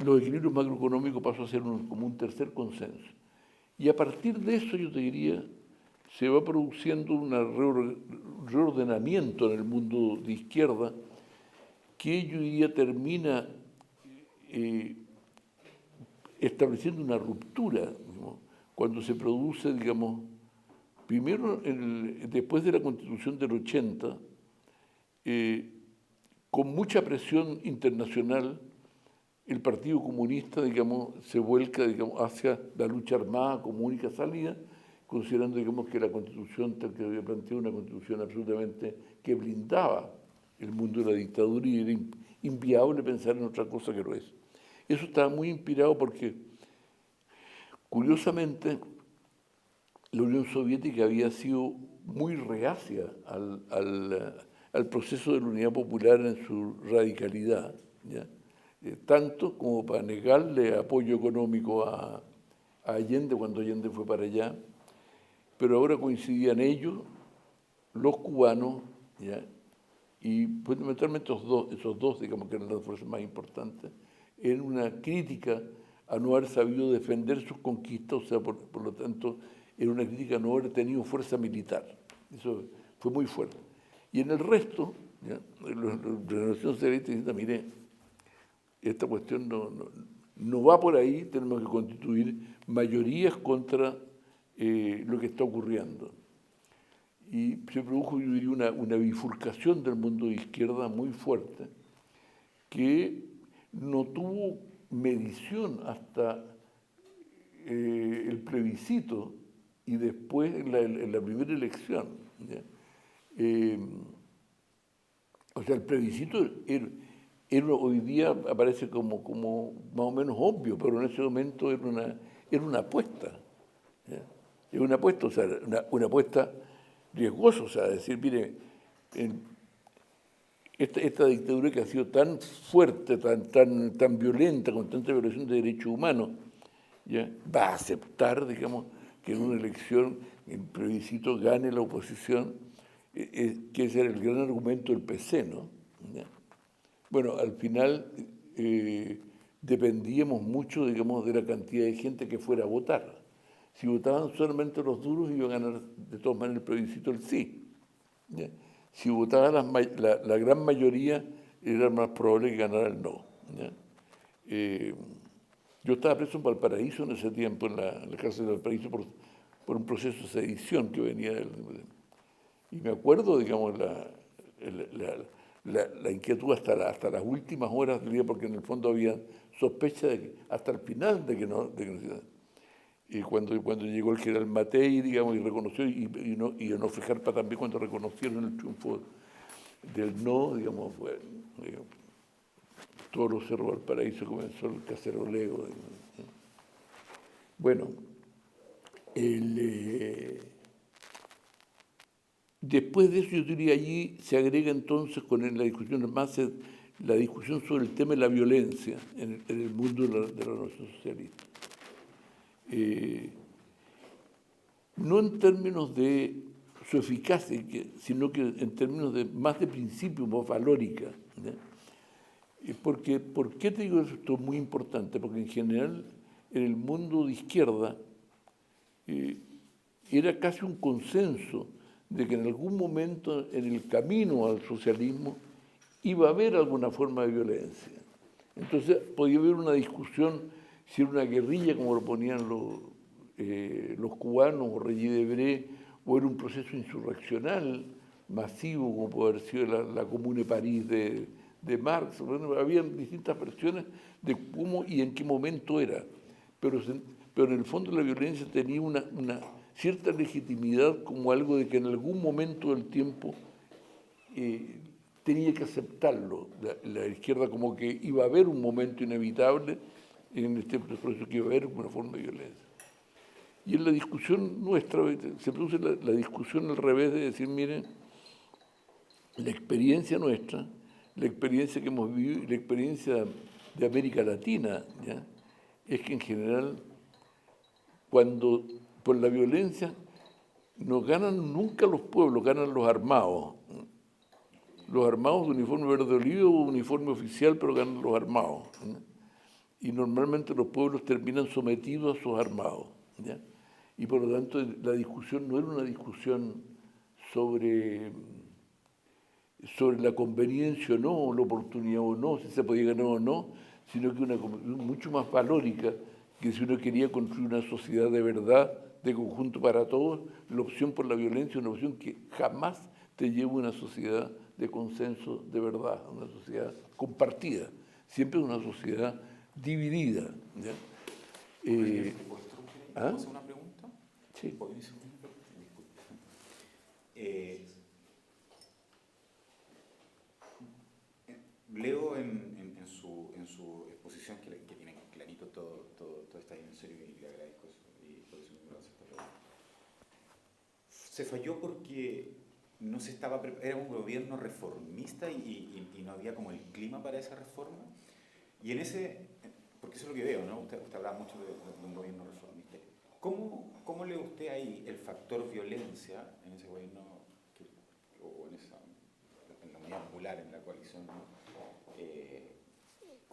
los equilibrios macroeconómicos pasó a ser como un tercer consenso. Y a partir de eso, yo te diría, se va produciendo un reordenamiento en el mundo de izquierda que yo diría termina estableciendo una ruptura, digamos, cuando se produce, digamos, primero después de la Constitución del 80, con mucha presión internacional, el Partido Comunista, digamos, se vuelca, digamos, hacia la lucha armada como única salida, considerando, digamos, que la Constitución, tal que había planteado, una Constitución absolutamente que blindaba el mundo de la dictadura y era inviable pensar en otra cosa que lo es. Eso estaba muy inspirado porque, curiosamente, la Unión Soviética había sido muy reacia al proceso de la unidad popular en su radicalidad, ¿ya? Tanto como para negarle apoyo económico a Allende cuando Allende fue para allá, pero ahora coincidían ellos, los cubanos, ¿ya? Y fundamentalmente esos dos, digamos, que eran las fuerzas más importantes, en una crítica a no haber sabido defender sus conquistas, o sea, por lo tanto, era una crítica a no haber tenido fuerza militar. Eso fue muy fuerte. Y en el resto, ¿ya? La Nación Socialista dice, mire, esta cuestión no va por ahí, tenemos que constituir mayorías contra lo que está ocurriendo. Y se produjo, yo diría, una bifurcación del mundo de izquierda muy fuerte, que no tuvo medición hasta el plebiscito y después en la primera elección, ¿ya? O sea, el plebiscito hoy día aparece como más o menos obvio, pero en ese momento era una apuesta, ¿ya? Era una apuesta, o sea, una apuesta riesgosa, o sea, decir, mire, esta dictadura que ha sido tan fuerte, tan violenta, con tanta violación de derechos humanos, ¿ya? Va a aceptar, digamos, que en una elección, en plebiscito, gane la oposición, que ese era el gran argumento del PC, ¿no? ¿Ya? Bueno, al final dependíamos mucho, digamos, de la cantidad de gente que fuera a votar. Si votaban solamente los duros, iba a ganar de todas maneras el plebiscito el sí, ¿ya? Si votaba la gran mayoría, era más probable que ganara el no, ¿ya? Yo estaba preso en Valparaíso en ese tiempo, en la cárcel de Valparaíso, por un proceso de sedición que venía y me acuerdo, digamos, la inquietud hasta las últimas horas del día, porque en el fondo había sospecha de que, hasta el final de que no y cuando llegó el general Matei, digamos, y reconoció, y Onofre Jarpa también cuando reconocieron el triunfo del no, digamos, bueno, todos los cerros Valparaíso comenzó el caceroleo. Bueno, después de eso, yo diría, allí se agrega entonces con la discusión más la discusión sobre el tema de la violencia en el mundo de la nación socialista. No en términos de su eficacia, sino que en términos más de principio, más valórica, ¿ya? ¿Por qué te digo esto? Es muy importante, porque en general en el mundo de izquierda era casi un consenso de que en algún momento en el camino al socialismo iba a haber alguna forma de violencia. Entonces podía haber una discusión si era una guerrilla, como lo ponían los cubanos o Regis Debray, o era un proceso insurreccional masivo, como puede haber sido la Comune de París de Marx. Bueno, había distintas versiones de cómo y en qué momento era, pero en el fondo la violencia tenía una cierta legitimidad como algo de que en algún momento del tiempo tenía que aceptarlo la izquierda, como que iba a haber un momento inevitable en este proceso que iba a haber una forma de violencia. Y en la discusión nuestra se produce la discusión al revés de decir, miren, la experiencia nuestra, la experiencia que hemos vivido y la experiencia de América Latina, ¿ya? Es que en general, cuando por la violencia no ganan nunca los pueblos, ganan los armados. Los armados de uniforme verde olivo o uniforme oficial, pero ganan los armados, ¿no? y normalmente los pueblos terminan sometidos a sus armados, ¿ya? Y por lo tanto la discusión no era una discusión sobre la conveniencia o no, la oportunidad o no, si se podía ganar o no, sino que una conversación mucho más valórica, que si uno quería construir una sociedad de verdad, de conjunto para todos, la opción por la violencia es una opción que jamás te lleva a una sociedad de consenso de verdad, una sociedad compartida, siempre es una sociedad dividida, ¿ya? ¿Puedo hacer una pregunta? Sí. ¿Puedo hacer una pregunta? Disculpe. Leo en su exposición que tiene clarito todo está en serio y le agradezco eso, y por eso me hace esta pregunta. Se falló porque no se estaba era un gobierno reformista y no había como el clima para esa reforma. Y en ese, porque eso es lo que veo, ¿no? Usted habla mucho de un gobierno reformista. ¿Cómo lee usted ahí el factor violencia en ese gobierno, o en la Unidad Popular, en la coalición, ¿no?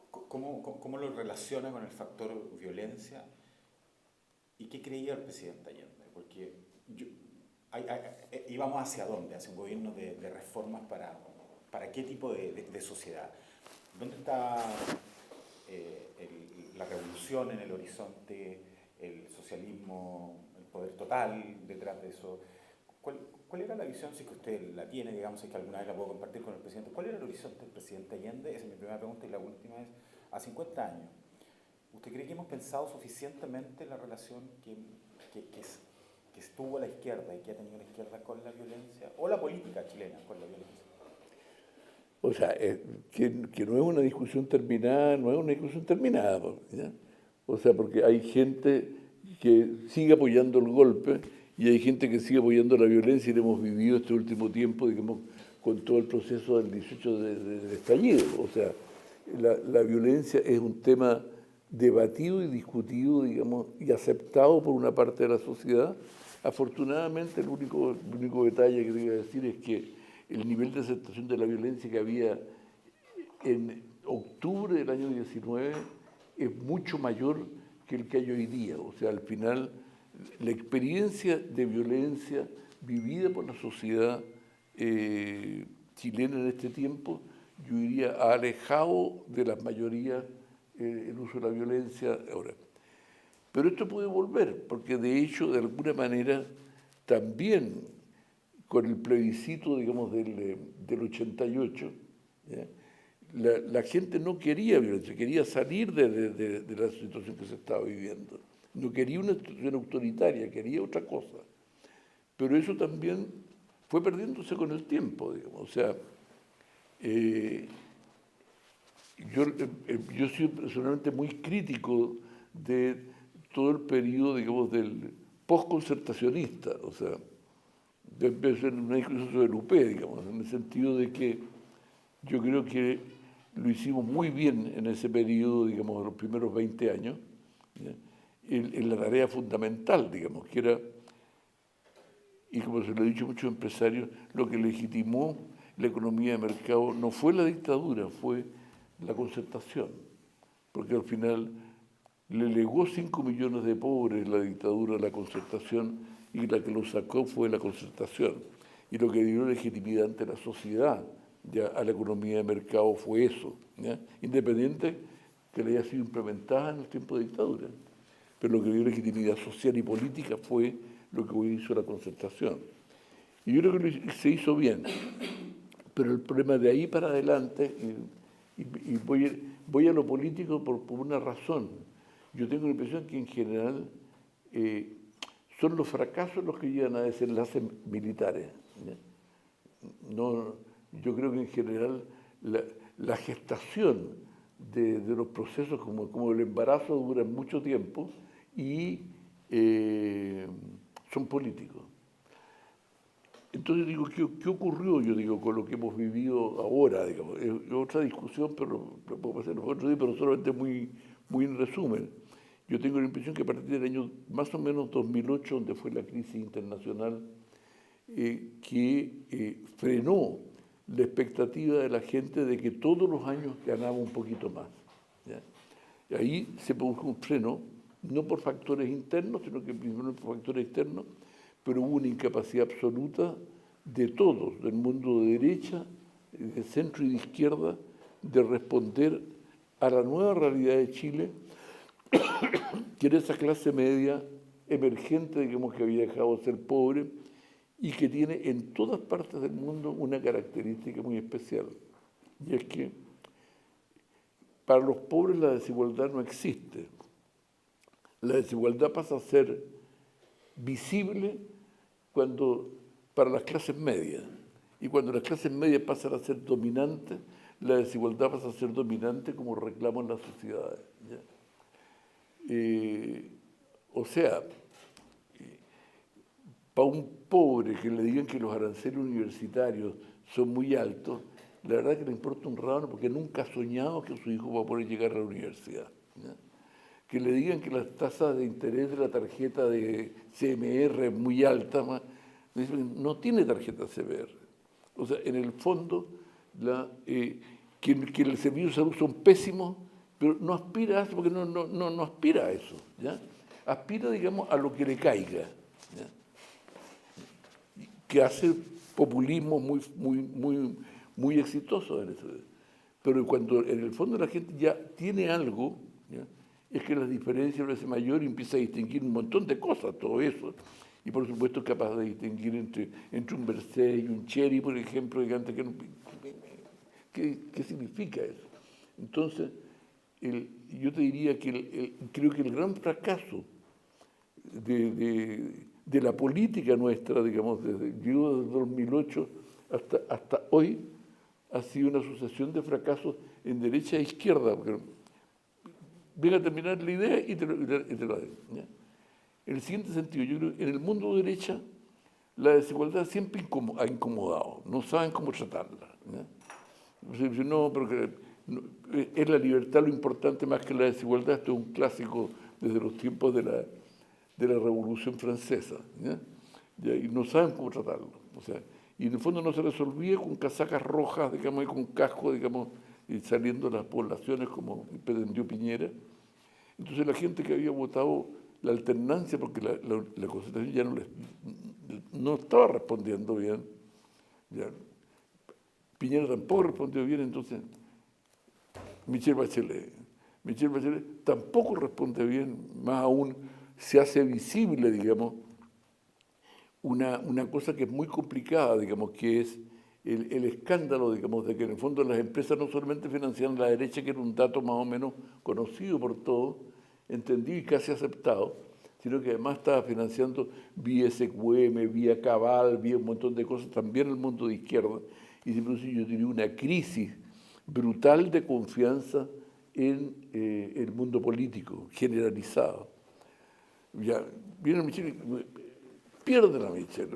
¿Cómo lo relaciona con el factor violencia? ¿Y qué creía el presidente Allende? Porque íbamos hacia dónde, hacia un gobierno de reformas para qué tipo de sociedad. ¿Dónde está la revolución en el horizonte, el socialismo, el poder total detrás de eso? ¿Cuál era la visión, si es que usted la tiene, digamos, si es que alguna vez la puedo compartir con el presidente? ¿Cuál era el horizonte del presidente Allende? Esa es mi primera pregunta, y la última es, a 50 años, ¿usted cree que hemos pensado suficientemente la relación que estuvo a la izquierda y que ha tenido la izquierda con la violencia, o la política chilena con la violencia? O sea, que no es una discusión terminada, no es una discusión terminada, ¿ya? O sea, porque hay gente que sigue apoyando el golpe y hay gente que sigue apoyando la violencia, y lo hemos vivido este último tiempo, digamos, con todo el proceso del 18 del estallido. O sea, la violencia es un tema debatido y discutido, digamos, y aceptado por una parte de la sociedad. Afortunadamente, el único detalle que quería decir es que el nivel de aceptación de la violencia que había en octubre del año 19 es mucho mayor que el que hay hoy día. O sea, al final, la experiencia de violencia vivida por la sociedad chilena en este tiempo, yo diría, ha alejado de las mayorías el uso de la violencia ahora. Pero esto puede volver, porque de hecho, de alguna manera, también con el plebiscito, digamos, del 88, ¿ya? La gente no quería violencia, quería salir de la situación que se estaba viviendo. No quería una situación autoritaria, quería otra cosa. Pero eso también fue perdiéndose con el tiempo, digamos. O sea, yo soy personalmente muy crítico de todo el periodo, digamos, del postconcertacionista, o sea, de ser una discusión sobre el UP, digamos, en el sentido de que yo creo que lo hicimos muy bien en ese periodo, digamos, de los primeros 20 años, ¿ya? En la tarea fundamental, digamos, que era, y como se lo he dicho a muchos empresarios, lo que legitimó la economía de mercado no fue la dictadura, fue la concertación, porque al final le legó 5 millones de pobres la dictadura a la concertación, y la que lo sacó fue la concertación. Y lo que dio legitimidad ante la sociedad ya a la economía de mercado fue eso, ¿ya? Independiente que le haya sido implementada en el tiempo de dictadura. Pero lo que dio legitimidad social y política fue lo que hizo la concertación. Y yo creo que se hizo bien. Pero el problema de ahí para adelante, y voy a lo político por una razón. Yo tengo la impresión que en general son los fracasos los que llevan a desenlaces militares, ¿ya? No, yo creo que en general la gestación de los procesos como el embarazo duran mucho tiempo y son políticos. Entonces digo, ¿qué ocurrió, yo digo, con lo que hemos vivido ahora? Digamos? Es otra discusión, pero lo podemos hacer otro día, pero solamente muy en resumen. Yo tengo la impresión que a partir del año más o menos 2008, donde fue la crisis internacional, que frenó la expectativa de la gente de que todos los años ganaba un poquito más, ¿ya? Y ahí se produjo un freno, no por factores internos, sino que principalmente por factores externos, pero hubo una incapacidad absoluta de todos, del mundo de derecha, de centro y de izquierda, de responder a la nueva realidad de Chile, que era esa clase media emergente, digamos, que había dejado de ser pobre y que tiene en todas partes del mundo una característica muy especial. Y es que para los pobres la desigualdad no existe. La desigualdad pasa a ser visible para las clases medias. Y cuando las clases medias pasan a ser dominantes, la desigualdad pasa a ser dominante como reclaman las sociedades. ¿Ya? O sea, para un pobre que le digan que los aranceles universitarios son muy altos, la verdad que le importa un rábano porque nunca ha soñado que su hijo va a poder llegar a la universidad. ¿Ya? Que le digan que las tasas de interés de la tarjeta de CMR es muy alta, no tiene tarjeta CMR. O sea, en el fondo, que el servicio de salud son pésimos, pero no aspira a eso, porque no aspira a eso. ¿Ya? Aspira, digamos, a lo que le caiga. ¿Ya? Que hace populismo muy exitoso en eso. Pero cuando en el fondo la gente ya tiene algo, ¿ya? Es que las diferencias lo hace mayor y empieza a distinguir un montón de cosas, todo eso. Y por supuesto es capaz de distinguir entre un Mercedes y un Chery, por ejemplo, ¿qué significa eso? Entonces, yo te diría que creo que el gran fracaso de la política nuestra, digamos, desde 2008 hasta hoy, ha sido una sucesión de fracasos en derecha e izquierda. Porque voy a terminar la idea y te lo digo. ¿Ya? En el siguiente sentido, yo creo que en el mundo de derecha la desigualdad siempre ha incomodado, no saben cómo tratarla. ¿Ya? No, porque es la libertad lo importante más que la desigualdad. Esto es un clásico desde los tiempos de la Revolución Francesa. ¿Ya? ¿Ya? Y no saben cómo tratarlo. O sea, y en el fondo no se resolvía con casacas rojas, digamos, y con casco, digamos, y saliendo las poblaciones como pretendió Piñera. Entonces la gente que había votado la alternancia, porque la Constitución ya no estaba respondiendo bien, ya. Piñera tampoco respondió bien, entonces Michelle Bachelet tampoco responde bien, más aún se hace visible, digamos, una cosa que es muy complicada, digamos, que es el escándalo, digamos, de que en el fondo las empresas no solamente financian la derecha, que era un dato más o menos conocido por todos, entendido y casi aceptado, sino que además estaba financiando vía SQM, vía Cabal, vía un montón de cosas, también el mundo de izquierda, y se produce, yo diría, una crisis brutal de confianza en el mundo político, generalizado. Ya, viene Michelle, pierden a Michelle,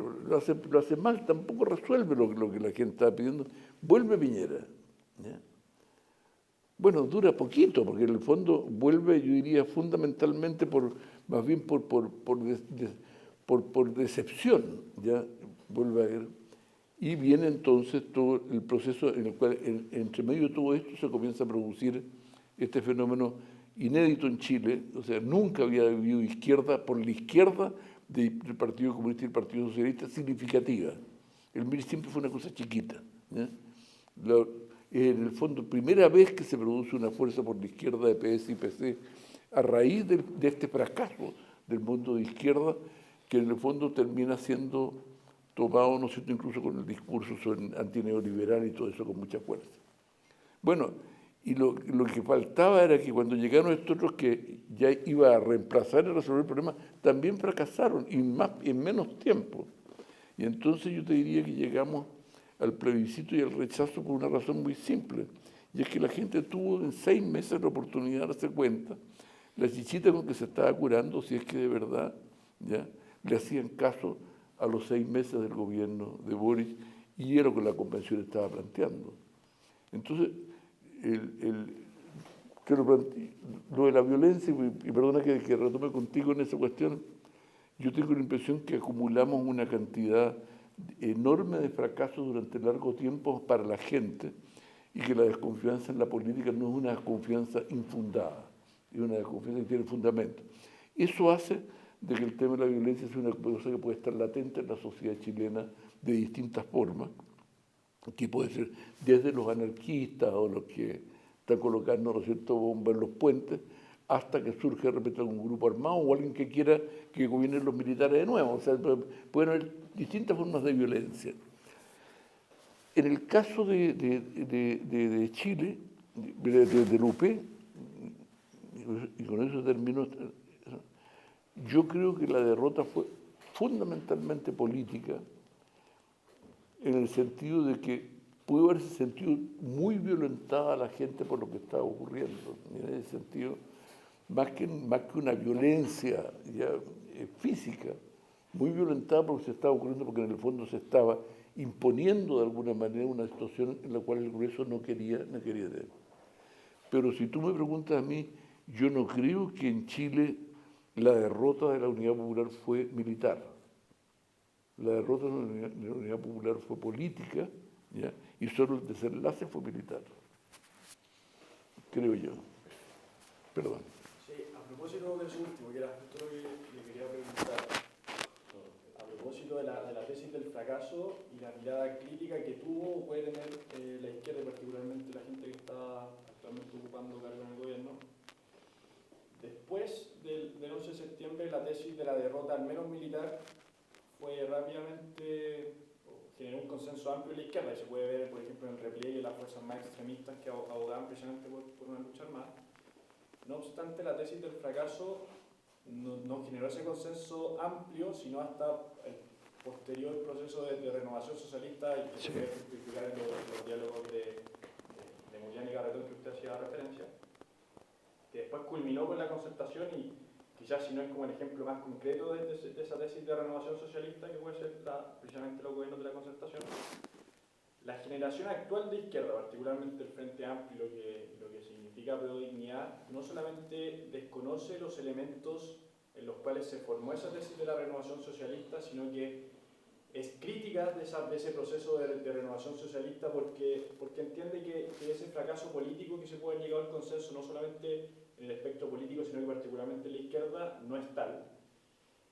lo hace mal, tampoco resuelve lo que la gente está pidiendo, vuelve Piñera. ¿Ya? Bueno, dura poquito, porque en el fondo vuelve, yo diría, fundamentalmente más bien por decepción, ya vuelve a ver. Y viene entonces todo el proceso en el cual, entre medio de todo esto, se comienza a producir este fenómeno inédito en Chile. O sea, nunca había habido izquierda por la izquierda del Partido Comunista y el Partido Socialista significativa. El MIR siempre fue una cosa chiquita. ¿Ya? En el fondo, primera vez que se produce una fuerza por la izquierda de PS y PC a raíz de este fracaso del mundo de izquierda, que en el fondo termina siendo tomado, ¿no es cierto?, incluso con el discurso antineoliberal y todo eso con mucha fuerza. Bueno, y lo que faltaba era que cuando llegaron estos otros que ya iba a reemplazar y resolver el problema, también fracasaron y en menos tiempo. Y entonces yo te diría que llegamos al plebiscito y al rechazo por una razón muy simple, y es que la gente tuvo en 6 meses la oportunidad de darse cuenta la chichita con que se estaba curando, si es que de verdad ya le hacían caso a los 6 meses del gobierno de Boris, y era lo que la convención estaba planteando. Entonces, lo de la violencia, y perdona que retome contigo en esa cuestión, yo tengo la impresión que acumulamos una cantidad enorme de fracasos durante largo tiempo para la gente, y que la desconfianza en la política no es una confianza infundada. y una desconfianza que tiene fundamento. Eso hace de que el tema de la violencia sea una cosa que puede estar latente en la sociedad chilena de distintas formas, que puede ser desde los anarquistas o los que están colocando, ¿no es cierto?, bombas en los puentes, hasta que surge de repente algún grupo armado o alguien que quiera que gobiernen los militares de nuevo. O sea, pueden haber distintas formas de violencia. En el caso de Chile, del UP, y con eso termino, yo creo que la derrota fue fundamentalmente política, en el sentido de que pudo haberse sentido muy violentada la gente por lo que estaba ocurriendo. En ese sentido, más que una violencia ya, física, muy violentada por lo que se estaba ocurriendo, porque en el fondo se estaba imponiendo de alguna manera una situación en la cual el grueso no quería tener. Pero si tú me preguntas a mí, yo no creo que en Chile la derrota de la Unidad Popular fue militar. La derrota de la Unidad Popular fue política, ¿ya? Y solo el desenlace fue militar. Creo yo. Perdón. Sí, a propósito de eso último, que era justo lo que le quería preguntar. A propósito de la tesis del fracaso y la mirada crítica que tuvo o puede tener la izquierda, particularmente la gente que está actualmente ocupando cargo en el gobierno. Después del 11 de septiembre, la tesis de la derrota, al menos militar, fue rápidamente, generó un consenso amplio en la izquierda, y se puede ver, por ejemplo, en el repliegue de las fuerzas más extremistas que abogaban precisamente por una lucha armada. No obstante, la tesis del fracaso no generó ese consenso amplio, sino hasta el posterior proceso de renovación socialista, y que se puede justificar en los diálogos de Moyano y Garretón que usted hacía referencia, que después culminó con la concertación, y quizás si no es como el ejemplo más concreto de esa tesis de renovación socialista, que puede ser precisamente los gobiernos de la concertación. La generación actual de izquierda, particularmente el Frente Amplio, lo que significa Prodignidad, no solamente desconoce los elementos en los cuales se formó esa tesis de la renovación socialista, sino que es crítica de ese proceso de renovación socialista porque entiende que ese fracaso político que se puede haber llegado al consenso, no solamente en el espectro político, sino que particularmente en la izquierda, no es tal.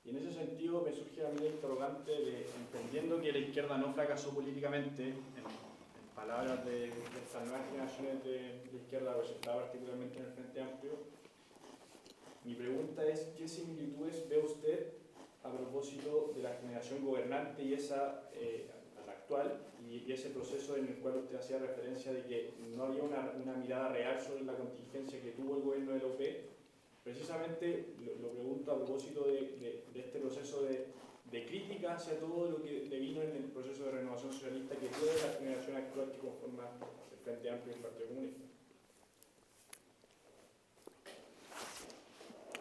Y en ese sentido me surge a mí la interrogante de, entendiendo que la izquierda no fracasó políticamente, en palabras de estas nuevas generaciones de izquierda representada particularmente en el Frente Amplio, mi pregunta es, ¿qué similitudes ve usted a propósito de la generación gobernante y esa a la actual, y ese proceso en el cual usted hacía referencia de que no había una mirada real sobre la contingencia que tuvo el gobierno de la UP? Precisamente lo pregunto a propósito de este proceso de crítica hacia todo lo que devino en el proceso de renovación socialista que tuvo la generación actual que conforma el Frente Amplio y el Partido Comunista.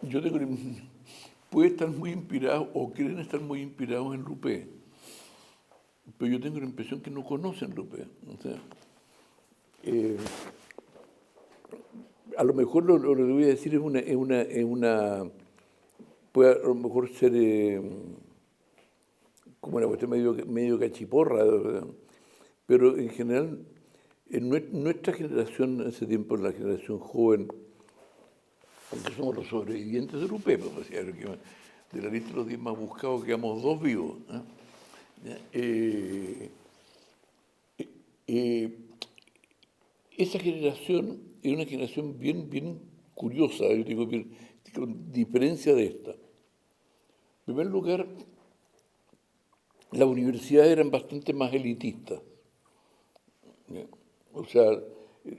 Yo tengo, puede estar muy inspirado o quieren estar muy inspirados en Lupe, pero yo tengo la impresión que no conocen Lupe. O sea, a lo mejor lo que voy a decir puede a lo mejor ser como una cuestión medio cachiporra, ¿verdad? Pero en general, en nuestra generación, en ese tiempo, la generación joven, porque somos los sobrevivientes del UP, pues, de la lista de los 10 más buscados quedamos 2 vivos. Esa generación es una generación bien curiosa, yo digo, con diferencia de esta. En primer lugar, las universidades eran bastante más elitistas. O sea,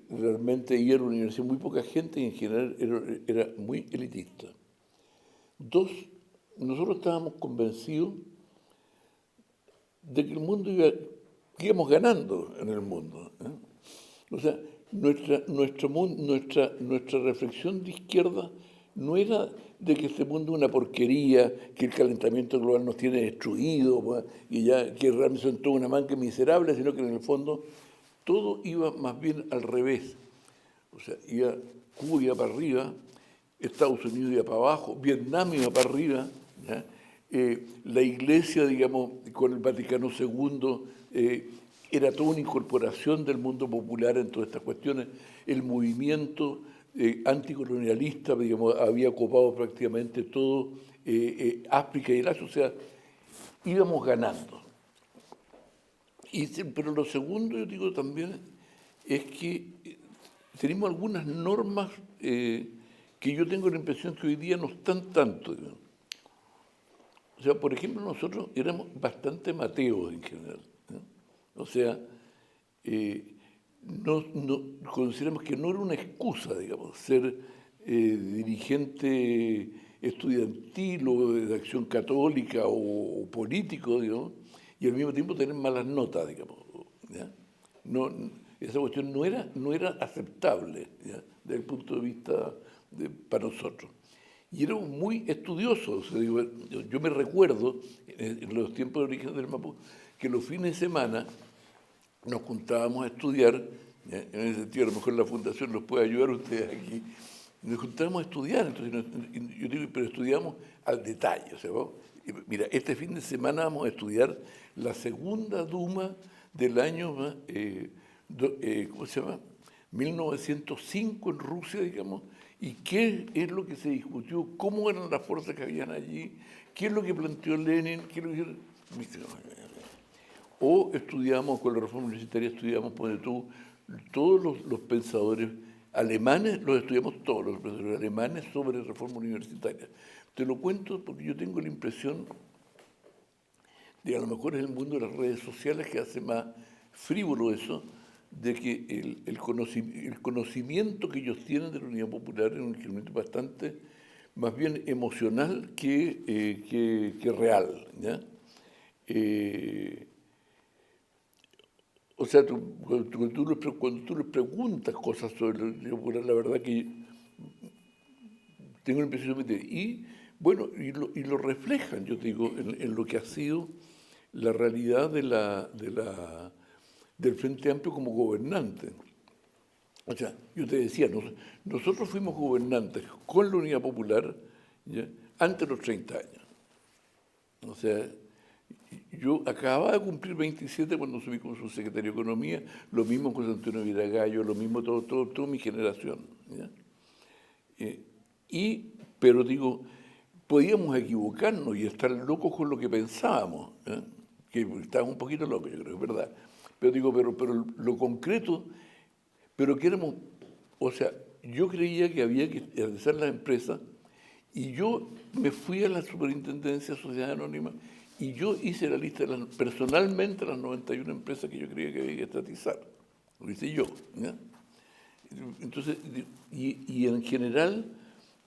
realmente iba a la universidad muy poca gente y en general era muy elitista. 2, nosotros estábamos convencidos de que el mundo que íbamos ganando en el mundo. O sea, nuestra reflexión de izquierda no era de que este mundo es una porquería, que el calentamiento global nos tiene destruidos y ya que realmente son toda una manca miserable, sino que en el fondo todo iba más bien al revés. O sea, Cuba iba para arriba, Estados Unidos iba para abajo, Vietnam iba para arriba, ¿ya? La Iglesia, digamos, con el Vaticano II, era toda una incorporación del mundo popular en todas estas cuestiones. El movimiento anticolonialista, digamos, había ocupado prácticamente todo África y el Asia, o sea, íbamos ganando. Pero lo segundo, yo digo también, es que tenemos algunas normas que yo tengo la impresión que hoy día no están tanto. Digamos. O sea, por ejemplo, nosotros éramos bastante mateos en general, ¿no? O sea, consideramos que no era una excusa, digamos, ser dirigente estudiantil o de acción católica o político, digamos, y al mismo tiempo tener malas notas, digamos. ¿Ya? Esa cuestión no era aceptable, ¿ya? Desde el punto de vista para nosotros. Y éramos muy estudiosos. O sea, digo, yo me recuerdo, en los tiempos de origen del Mapu, que los fines de semana nos juntábamos a estudiar, ¿ya? En ese sentido, a lo mejor la Fundación nos puede ayudar ustedes aquí, nos juntábamos a estudiar, entonces yo digo, pero estudiamos al detalle. O sea, mira, este fin de semana vamos a estudiar la segunda Duma del año, ¿cómo se llama? 1905 en Rusia, digamos, y qué es lo que se discutió, cómo eran las fuerzas que habían allí, qué es lo que planteó Lenin, qué es lo que... O estudiamos, con la reforma universitaria estudiamos, todos los pensadores alemanes, los estudiamos todos, los pensadores alemanes sobre reforma universitaria. Te lo cuento porque yo tengo la impresión de que a lo mejor es el mundo de las redes sociales que hace más frívolo eso, de que el conocimiento que ellos tienen de la Unidad Popular es un conocimiento bastante más bien emocional que real, ¿ya? O sea, cuando tú les preguntas cosas sobre la Unidad Popular, la verdad que tengo la impresión de... Y bueno, y lo reflejan, yo digo, en lo que ha sido la realidad del Frente Amplio como gobernante. O sea, yo te decía, nosotros fuimos gobernantes con la Unidad Popular, ¿ya? Antes de los 30 años. O sea, yo acababa de cumplir 27 cuando subí como subsecretario de Economía, lo mismo con Antonio Viragallo, lo mismo toda mi generación. ¿Ya? Pero digo, podíamos equivocarnos y estar locos con lo que pensábamos, ¿eh? Que estábamos un poquito locos, yo creo, es verdad. Pero digo, pero lo concreto, pero que éramos, o sea, yo creía que había que realizar las empresas y yo me fui a la Superintendencia de Sociedades Anónimas y yo hice la lista personalmente de las 91 empresas que yo creía que había que estatizar. Lo hice yo, ¿ya? Entonces, y en general,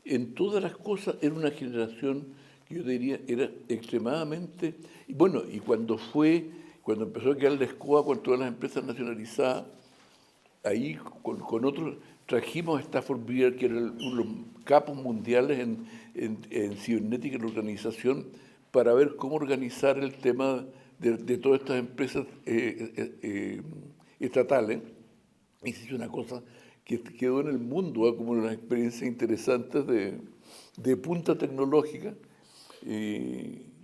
en todas las cosas, era una generación que yo diría era extremadamente... Y bueno, y cuando empezó a quedar la escoba con todas las empresas nacionalizadas, ahí con otros, trajimos a Stafford Beer, que era uno de los capos mundiales en cibernética y en organización, para ver cómo organizar el tema de todas estas empresas estatales. Y se hizo una cosa que quedó en el mundo, como una experiencia interesante de punta tecnológica.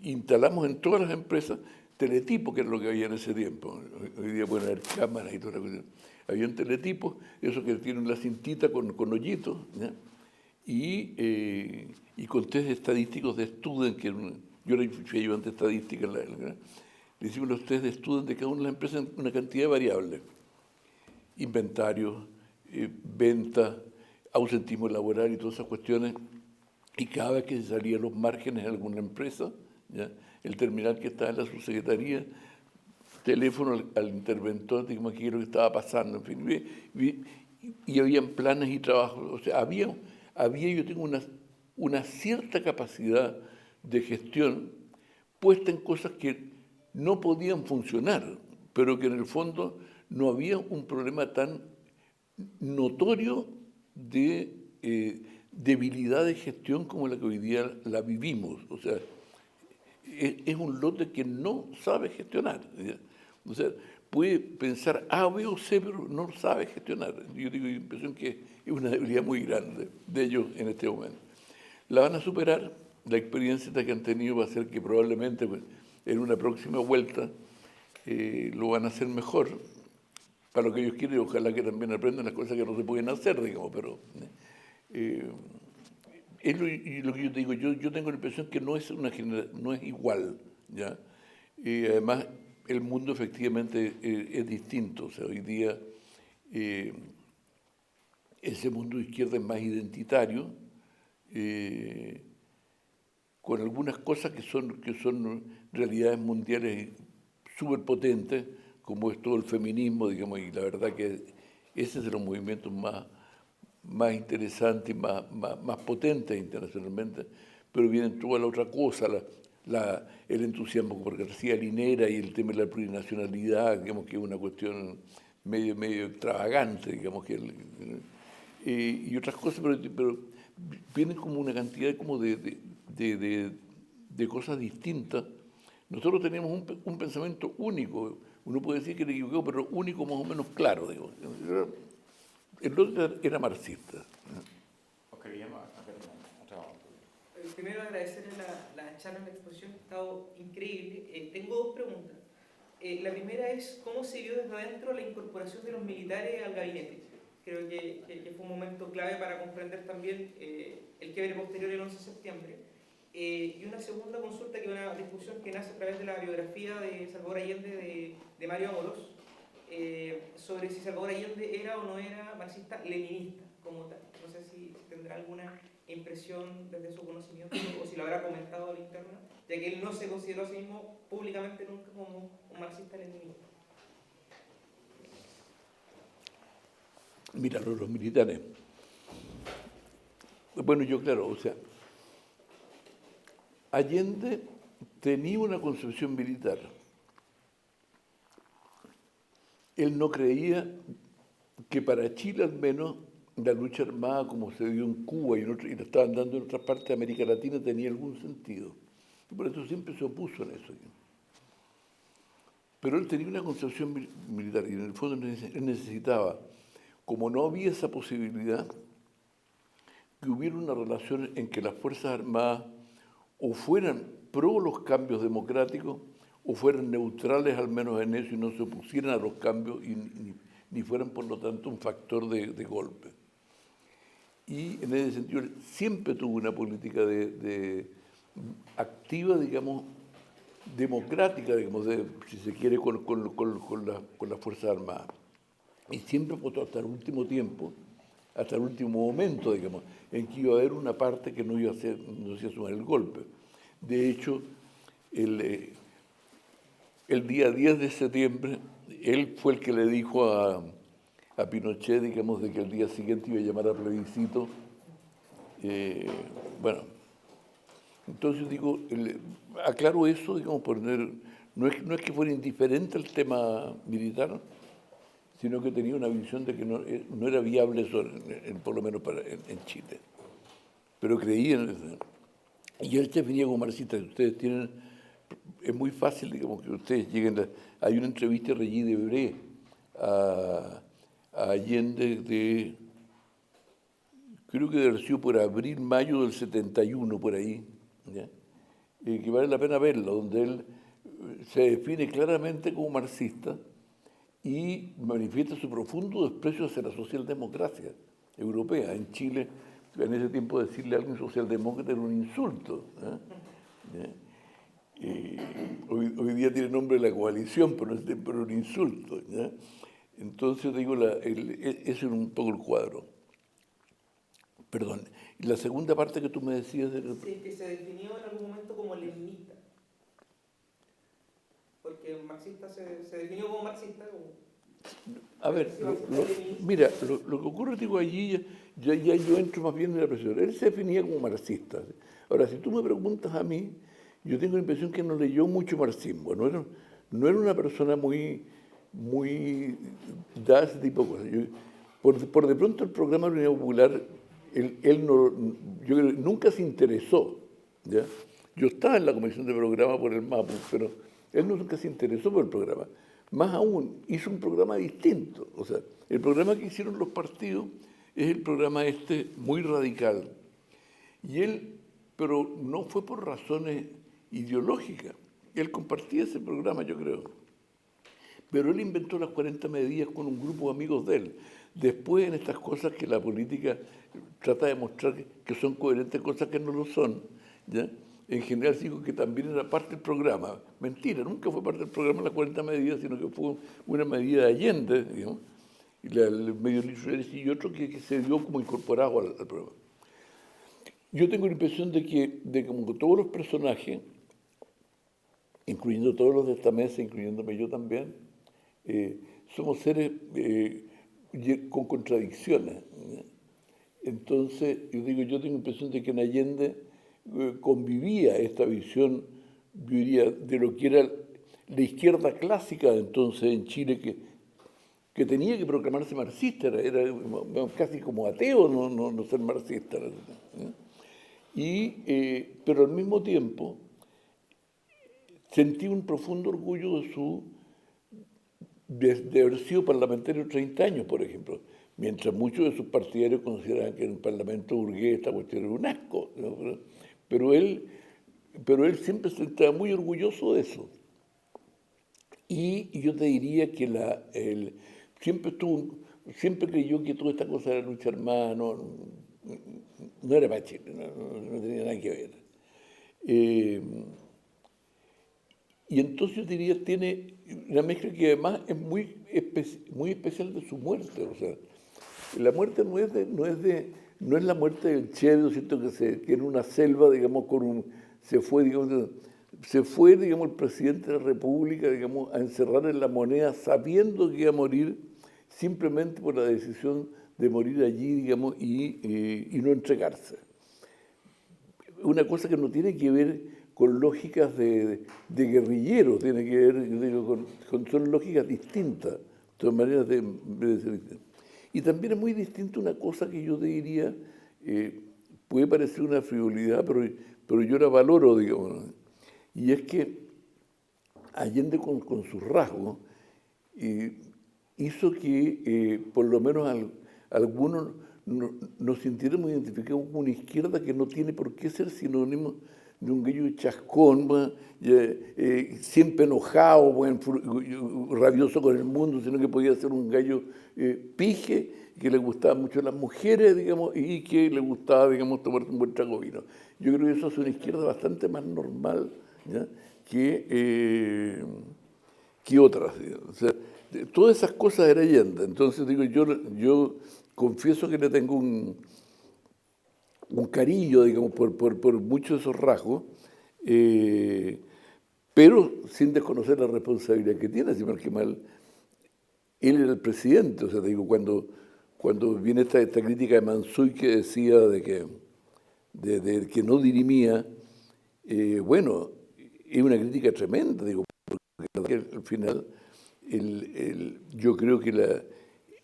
Instalamos en todas las empresas teletipos, que era lo que había en ese tiempo. Hoy día pueden haber cámaras y toda la cuestión. Había un teletipo, esos que tienen la cintita con hoyitos, ¿ya? Y con test estadísticos de Student, que yo fui ayudante de estadística, le hicimos los test de Student de cada una de las empresas en una cantidad de variables. Inventario, venta, ausentismo laboral y todas esas cuestiones. Y cada vez que se salían los márgenes en alguna empresa, ¿ya? El terminal que estaba en la subsecretaría, teléfono al interventor, digamos, qué es lo que estaba pasando, en fin. Y habían planes y trabajos. O sea, yo tengo una cierta capacidad de gestión puesta en cosas que no podían funcionar, pero que en el fondo no había un problema tan notorio de debilidad de gestión como la que hoy día la vivimos. O sea, es un lote que no sabe gestionar. ¿Ya? O sea, puede pensar A, B o C, pero no sabe gestionar. Yo tengo la impresión que es una debilidad muy grande de ellos en este momento. La van a superar, la experiencia que han tenido va a ser que probablemente en una próxima vuelta lo van a hacer mejor. para lo que ellos quieren, ojalá que también aprendan las cosas que no se pueden hacer, digamos, pero es lo que yo te digo, yo tengo la impresión que no es no es igual, ¿ya? Y además el mundo efectivamente es distinto, o sea, hoy día ese mundo de izquierda es más identitario, con algunas cosas que son realidades mundiales súper potentes, como es todo el feminismo, digamos, y la verdad que ese es de los movimientos más interesantes y más potentes internacionalmente, pero vienen toda la otra cosa, el entusiasmo por García Linera y el tema de la plurinacionalidad, digamos que es una cuestión medio extravagante, digamos que y otras cosas, pero vienen como una cantidad como de cosas distintas. Nosotros tenemos un pensamiento único, uno puede decir que le equivocó, pero único más o menos claro, digo. El otro era marxista. Oscar Guillermo, Primero agradecerle la charla, la exposición, ha estado increíble. Tengo dos preguntas. La primera es, ¿cómo se vio desde adentro la incorporación de los militares al gabinete? Creo que fue un momento clave para comprender también el quiebre posterior del 11 de septiembre. Y una segunda consulta, que es una discusión que nace a través de la biografía de Salvador Allende de Mario Amorós, sobre si Salvador Allende era o no era marxista-leninista como tal. No sé si tendrá alguna impresión desde su conocimiento o si lo habrá comentado a la interna, ya que él no se consideró a sí mismo públicamente nunca como un marxista-leninista. Mira, los militares. Bueno, yo claro, o sea, Allende tenía una concepción militar. Él no creía que para Chile al menos la lucha armada como se dio en Cuba y la estaban dando en otras partes de América Latina tenía algún sentido. Y por eso siempre se opuso a eso. Pero él tenía una concepción militar y en el fondo él necesitaba, como no había esa posibilidad, que hubiera una relación en que las Fuerzas Armadas o fueran pro los cambios democráticos o fueran neutrales al menos en eso y no se opusieran a los cambios ni fueran por lo tanto un factor de golpe. Y en ese sentido siempre tuvo una política activa, digamos, democrática, digamos, si se quiere, con las Fuerzas Armadas. Y siempre apostó hasta el último tiempo, hasta el último momento, digamos, en que iba a haber una parte que no se iba a sumar el golpe. De hecho, el día 10 de septiembre, él fue el que le dijo a Pinochet, digamos, de que el día siguiente iba a llamar a plebiscito. Bueno, entonces digo, aclaro eso, digamos, no es que fuera indiferente el tema militar, sino que tenía una visión de que no era viable eso, por lo menos en Chile. Pero creía en eso. Y él se definía como marxista. Ustedes tienen, es muy fácil, digamos, que ustedes lleguen. Hay una entrevista de Regis Debray a Allende creo que debe haber sido por abril, mayo del 71, por ahí, ¿ya? Que vale la pena verla, donde él se define claramente como marxista y manifiesta su profundo desprecio hacia la socialdemocracia europea. En Chile, en ese tiempo, decirle a alguien socialdemócrata era un insulto, ¿ya? Hoy día tiene nombre de la coalición, pero es un insulto, ¿ya? Entonces, digo, ese es un poco el cuadro. Perdón. Y la segunda parte que tú me decías... Sí, que se definió en algún momento como leninista. Porque el marxista se definió como marxista. A ver, mira, lo que ocurre, digo, allí, ya yo entro más bien en la presión. Él se definía como marxista. Ahora, si tú me preguntas a mí, yo tengo la impresión que no leyó mucho marxismo. No era una persona muy dada a ese tipo de cosas. Por de pronto el programa de la Unidad Popular, él no, yo creo que nunca se interesó, ¿ya? Yo estaba en la comisión de programa por el MAPU, pero él nunca se interesó por el programa. Más aún, hizo un programa distinto. O sea, el programa que hicieron los partidos es el programa muy radical. Y él, pero no fue por razones ideológicas. Él compartía ese programa, yo creo. Pero él inventó las 40 medidas con un grupo de amigos de él. Después, en estas cosas que la política trata de mostrar que son coherentes, cosas que no lo son, ¿ya? En general digo que también era parte del programa. Mentira, nunca fue parte del programa las 40 medidas, sino que fue una medida de Allende, digamos, y el medio litro y otro que se dio como incorporado al programa. Yo tengo la impresión de que como todos los personajes, incluyendo todos los de esta mesa, incluyéndome yo también, somos seres con contradicciones, ¿no? Entonces, yo tengo la impresión de que en Allende convivía esta visión, yo diría, de lo que era la izquierda clásica entonces en Chile, que tenía que proclamarse marxista, era casi como ateo no ser marxista, ¿no? Pero al mismo tiempo sentí un profundo orgullo de haber sido parlamentario 30 años, por ejemplo, mientras muchos de sus partidarios consideraban que en el Parlamento burgués esta cuestión era un asco, ¿no? Pero él siempre se estaba muy orgulloso de eso. Y yo te diría que siempre creyó que toda esta cosa de la lucha armada no era para Chile, no tenía nada que ver. Y entonces yo diría, tiene una mezcla que además es muy especial de su muerte. O sea, la muerte no es la muerte del Che, ¿no es cierto?, que en una selva, digamos, se fue, digamos, el presidente de la República, digamos, a encerrar en la moneda sabiendo que iba a morir simplemente por la decisión de morir allí, digamos, y no entregarse. Una cosa que no tiene que ver con lógicas de guerrilleros, tiene que ver, yo digo, son lógicas distintas, son maneras de ser distintas. Y también es muy distinta una cosa que yo te diría, puede parecer una frivolidad, pero yo la valoro, digamos, ¿no? Y es que Allende con sus rasgos hizo que por lo menos algunos nos sintiéramos identificados con una izquierda que no tiene por qué ser sinónimo de un gallo chascón, siempre enojado, rabioso con el mundo, sino que podía ser un gallo pije, que le gustaban mucho las mujeres, digamos, y que le gustaba, digamos, tomar un buen trago de vino. Yo creo que eso es una izquierda bastante más normal, ¿ya?, que otras. O sea, todas esas cosas era Allende. Entonces, digo, yo confieso que le tengo un cariño, digamos, por muchos de esos rasgos, pero sin desconocer la responsabilidad que tiene, si mal que mal, él era el presidente. O sea, te digo, cuando viene esta crítica de Mansuy que decía de que no dirimía, bueno, es una crítica tremenda, digo, porque al final yo creo que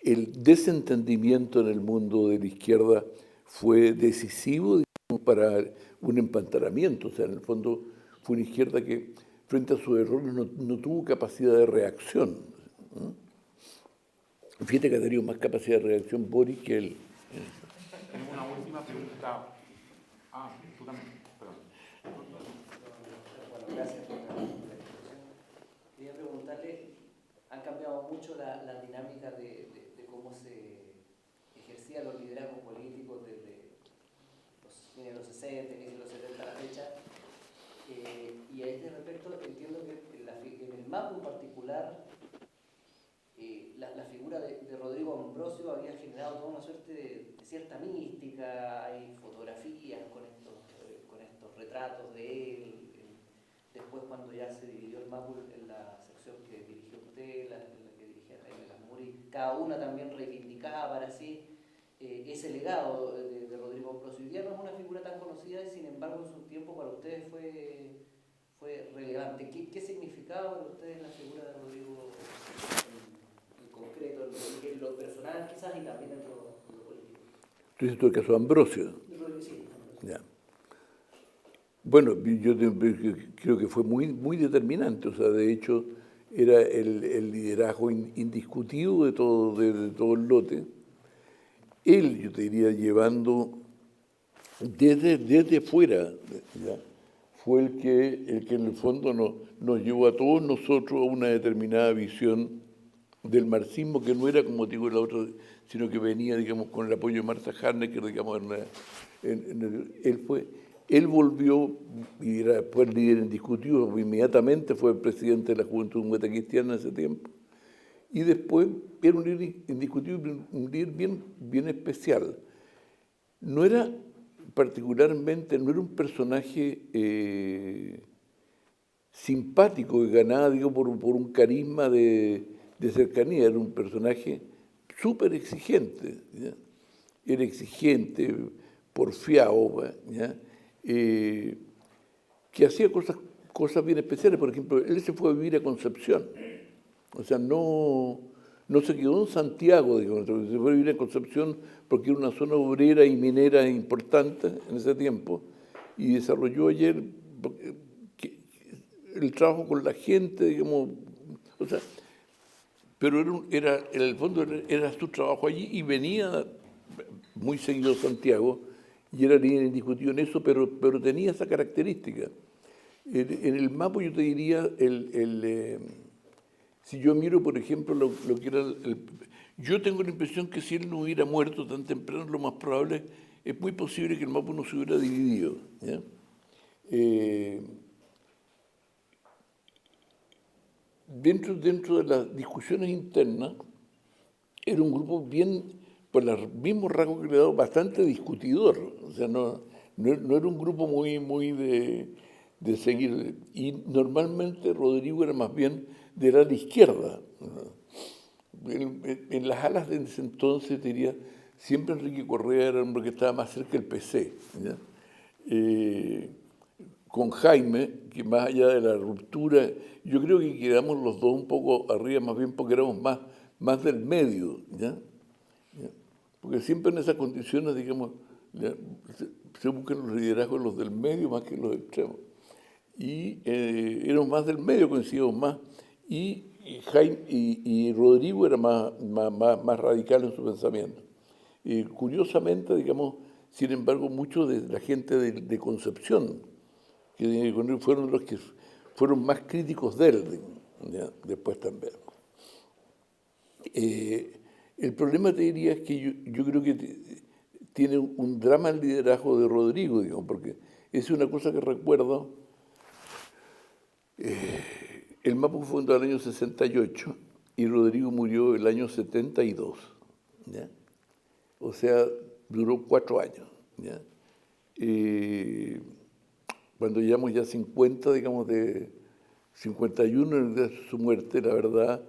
el desentendimiento en el mundo de la izquierda fue decisivo, digamos, para un empantanamiento. O sea, en el fondo fue una izquierda que frente a sus errores no tuvo capacidad de reacción, ¿no? Fíjate que ha tenido más capacidad de reacción Boric que él. Tenemos una última pregunta. Tú también, perdón. Bueno, gracias por la exposición. Quería preguntarle, han cambiado mucho la dinámica de cómo se ejercían los liderazgos políticos desde fines de los 60, inicio de los 70 a la fecha. Y a este respecto entiendo que en el MAPU en particular, la figura de Rodrigo Ambrosio había generado toda una suerte de cierta mística. Hay fotografías con estos retratos de él. Después, cuando ya se dividió el MAPU en la sección que dirigió usted, la que dirigía Jaime Lasmuri, cada una también reivindicaba para sí ese legado de Rodrigo Ambrosio. Hoy día no es una figura tan conocida y sin embargo en su tiempo para ustedes fue relevante. ¿Qué significaba para ustedes la figura de Rodrigo en concreto, en lo personal quizás y también en lo político? Tú dices tú el caso de Ambrosio. Sí, Ya. Bueno, yo creo que fue muy determinante. O sea, de hecho, era el liderazgo indiscutido de todo el lote. Él, yo te diría, llevando desde fuera, ¿ya?, fue el que en el fondo nos llevó a todos nosotros a una determinada visión del marxismo que no era como digo la otra, sino que venía, digamos, con el apoyo de Marta Harnecker, digamos, él volvió y era después líder indiscutido, inmediatamente fue el presidente de la Juventud Demócrata Cristiana en ese tiempo, y después era un líder indiscutible, un líder bien especial. No era particularmente, no era un personaje simpático que ganaba, digo, por un carisma de cercanía, era un personaje súper exigente, ¿ya? Era exigente, porfiado, ¿ya? Que hacía cosas bien especiales. Por ejemplo, él se fue a vivir a Concepción, o sea, no se quedó en Santiago, digamos, se fue a vivir a Concepción porque era una zona obrera y minera importante en ese tiempo, y desarrolló ayer el trabajo con la gente, digamos, o sea, pero en el fondo era su trabajo allí y venía muy seguido a Santiago y era líder indiscutido en eso, pero tenía esa característica. En el mapa yo te diría, si yo miro, por ejemplo, lo que era yo tengo la impresión que si él no hubiera muerto tan temprano, lo más probable, es muy posible que el mapa no se hubiera dividido, ¿ya? Dentro de las discusiones internas, era un grupo por los mismos rasgos que le he dado, bastante discutidor. O sea, no era un grupo muy de seguir. Y normalmente Rodrigo era más bien de la izquierda. En las alas de ese entonces, diría, siempre Enrique Correa era el hombre que estaba más cerca del PC, ¿ya? Con Jaime, que más allá de la ruptura, yo creo que quedamos los dos un poco arriba, más bien porque éramos más del medio, ¿ya? Porque siempre en esas condiciones, digamos, se buscan los liderazgos los del medio más que los extremos. Y éramos más del medio, coincidimos más, y Rodrigo era más radical en su pensamiento. Curiosamente, digamos, sin embargo, muchos de la gente de Concepción, que fueron los que fueron más críticos de él, ¿ya? Después también. El problema, te diría, es que yo creo que tiene un drama el liderazgo de Rodrigo, digamos, porque es una cosa que recuerdo. El MAPU fue fundado en el año 68 y Rodrigo murió el año 72, ¿ya? O sea, duró 4 años, ¿ya? Cuando llevamos ya 50, digamos, de 51 de su muerte, la verdad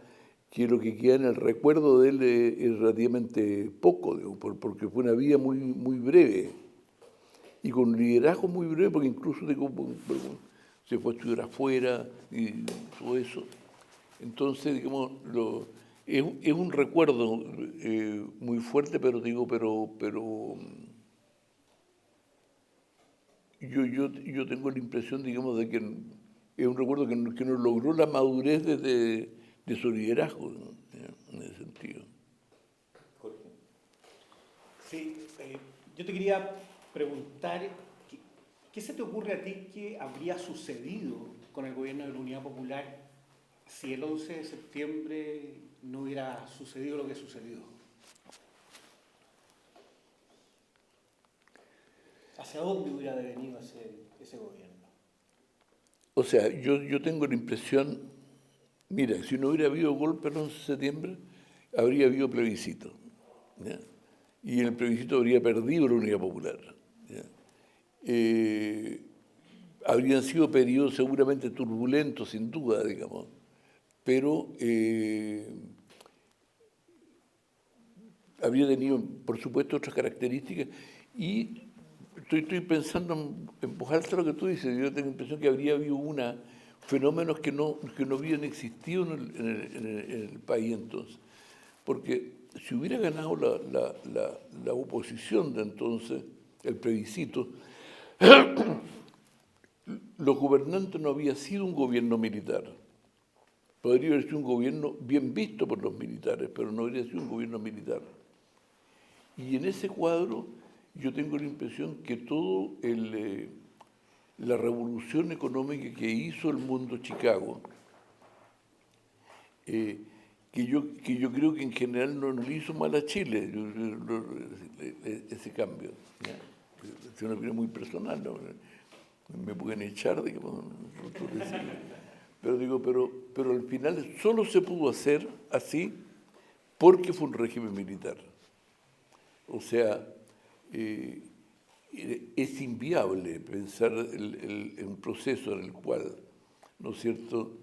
que lo que queda en el recuerdo de él es relativamente poco, digamos, porque fue una vida muy breve y con un liderazgo muy breve, porque incluso se fue a estudiar afuera y todo eso. Entonces, digamos, es un recuerdo muy fuerte, pero digo, yo tengo la impresión, digamos, de que es un recuerdo que no logró la madurez de su liderazgo, ¿no? En ese sentido. Jorge. Sí, yo te quería preguntar, ¿qué se te ocurre a ti que habría sucedido con el gobierno de la Unidad Popular si el 11 de septiembre no hubiera sucedido lo que sucedió? ¿Hacia dónde hubiera devenido ese gobierno? O sea, yo tengo la impresión, mira, si no hubiera habido golpe el 11 de septiembre, habría habido plebiscito, ¿ya? Y en el plebiscito habría perdido la Unidad Popular, ¿ya? Habrían sido periodos seguramente turbulentos, sin duda, digamos, pero habría tenido, por supuesto, otras características. Y estoy pensando en empujarte lo que tú dices. Yo tengo la impresión que habría habido fenómenos que no habían existido en el país entonces. Porque si hubiera ganado la oposición de entonces, el plebiscito, los gobernantes no había sido un gobierno militar. Podría haber sido un gobierno bien visto por los militares, pero no habría sido un gobierno militar. Y en ese cuadro yo tengo la impresión que todo la revolución económica que hizo el mundo Chicago, que yo creo que en general no le hizo mal a Chile ese cambio. ¿Ya? Es una opinión muy personal, ¿no? Me pueden echar de que pero digo, pero al final solo se pudo hacer así porque fue un régimen militar. O sea, es inviable pensar en un proceso en el cual, ¿no es cierto?,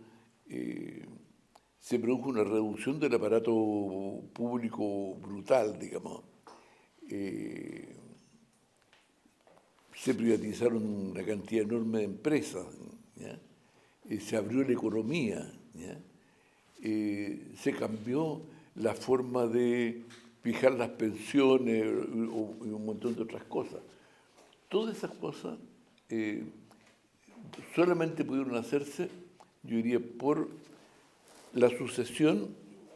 se produjo una reducción del aparato público brutal, digamos. Se privatizaron una cantidad enorme de empresas, ¿ya? Se abrió la economía, ¿ya? Se cambió la forma de fijar las pensiones y un montón de otras cosas. Todas esas cosas solamente pudieron hacerse, yo diría, por la sucesión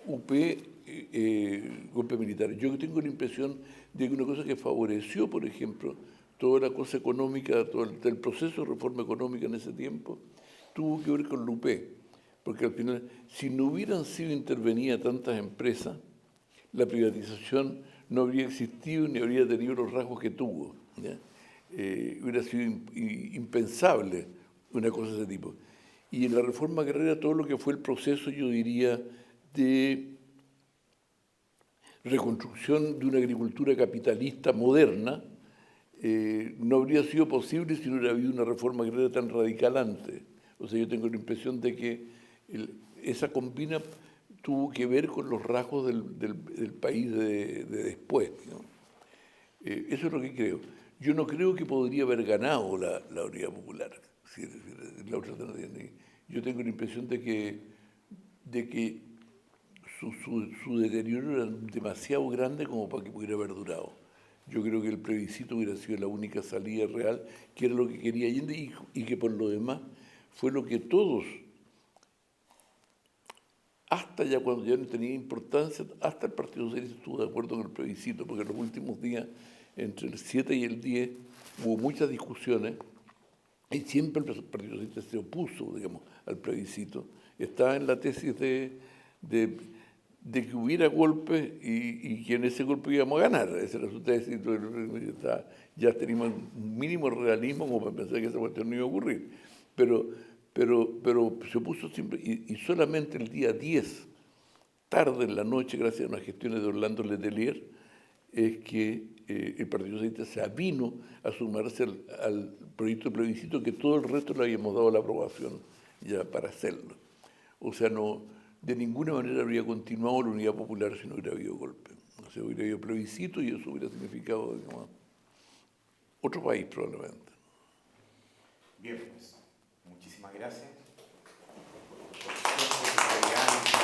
UP-golpe militar. Yo tengo la impresión de que una cosa que favoreció, por ejemplo, toda la cosa económica, todo el proceso de reforma económica en ese tiempo, tuvo que ver con la UP. Porque al final, si no hubieran sido intervenidas tantas empresas, la privatización no habría existido ni habría tenido los rasgos que tuvo, ¿ya? Hubiera sido impensable una cosa de ese tipo. Y en la reforma agraria todo lo que fue el proceso, yo diría, de reconstrucción de una agricultura capitalista moderna, no habría sido posible si no hubiera habido una reforma agraria tan radical antes. O sea, yo tengo la impresión de que esa combina tuvo que ver con los rasgos del país de después, ¿no? Eso es lo que creo. Yo no creo que podría haber ganado la Unidad Popular. Yo tengo la impresión de que su deterioro era demasiado grande como para que pudiera haber durado. Yo creo que el plebiscito hubiera sido la única salida real, que era lo que quería Allende y que por lo demás fue lo que todos, hasta ya cuando ya no tenía importancia, hasta el Partido Socialista estuvo de acuerdo con el plebiscito, porque en los últimos días, entre el 7 y el 10, hubo muchas discusiones y siempre el Partido Socialista se opuso, digamos, al plebiscito. Estaba en la tesis de que hubiera golpe y que en ese golpe íbamos a ganar. Esa era su tesis. Ya teníamos un mínimo realismo como para pensar que esa cuestión no iba a ocurrir. Pero se opuso siempre, y solamente el día 10, tarde en la noche, gracias a unas gestiones de Orlando Letelier, es que el Partido Socialista se avino a sumarse al proyecto de plebiscito que todo el resto le habíamos dado la aprobación ya para hacerlo. O sea, no, de ninguna manera habría continuado la Unidad Popular si no hubiera habido golpe. O sea, hubiera habido plebiscito y eso hubiera significado, digamos, otro país probablemente. Bien, pues, muchísimas gracias.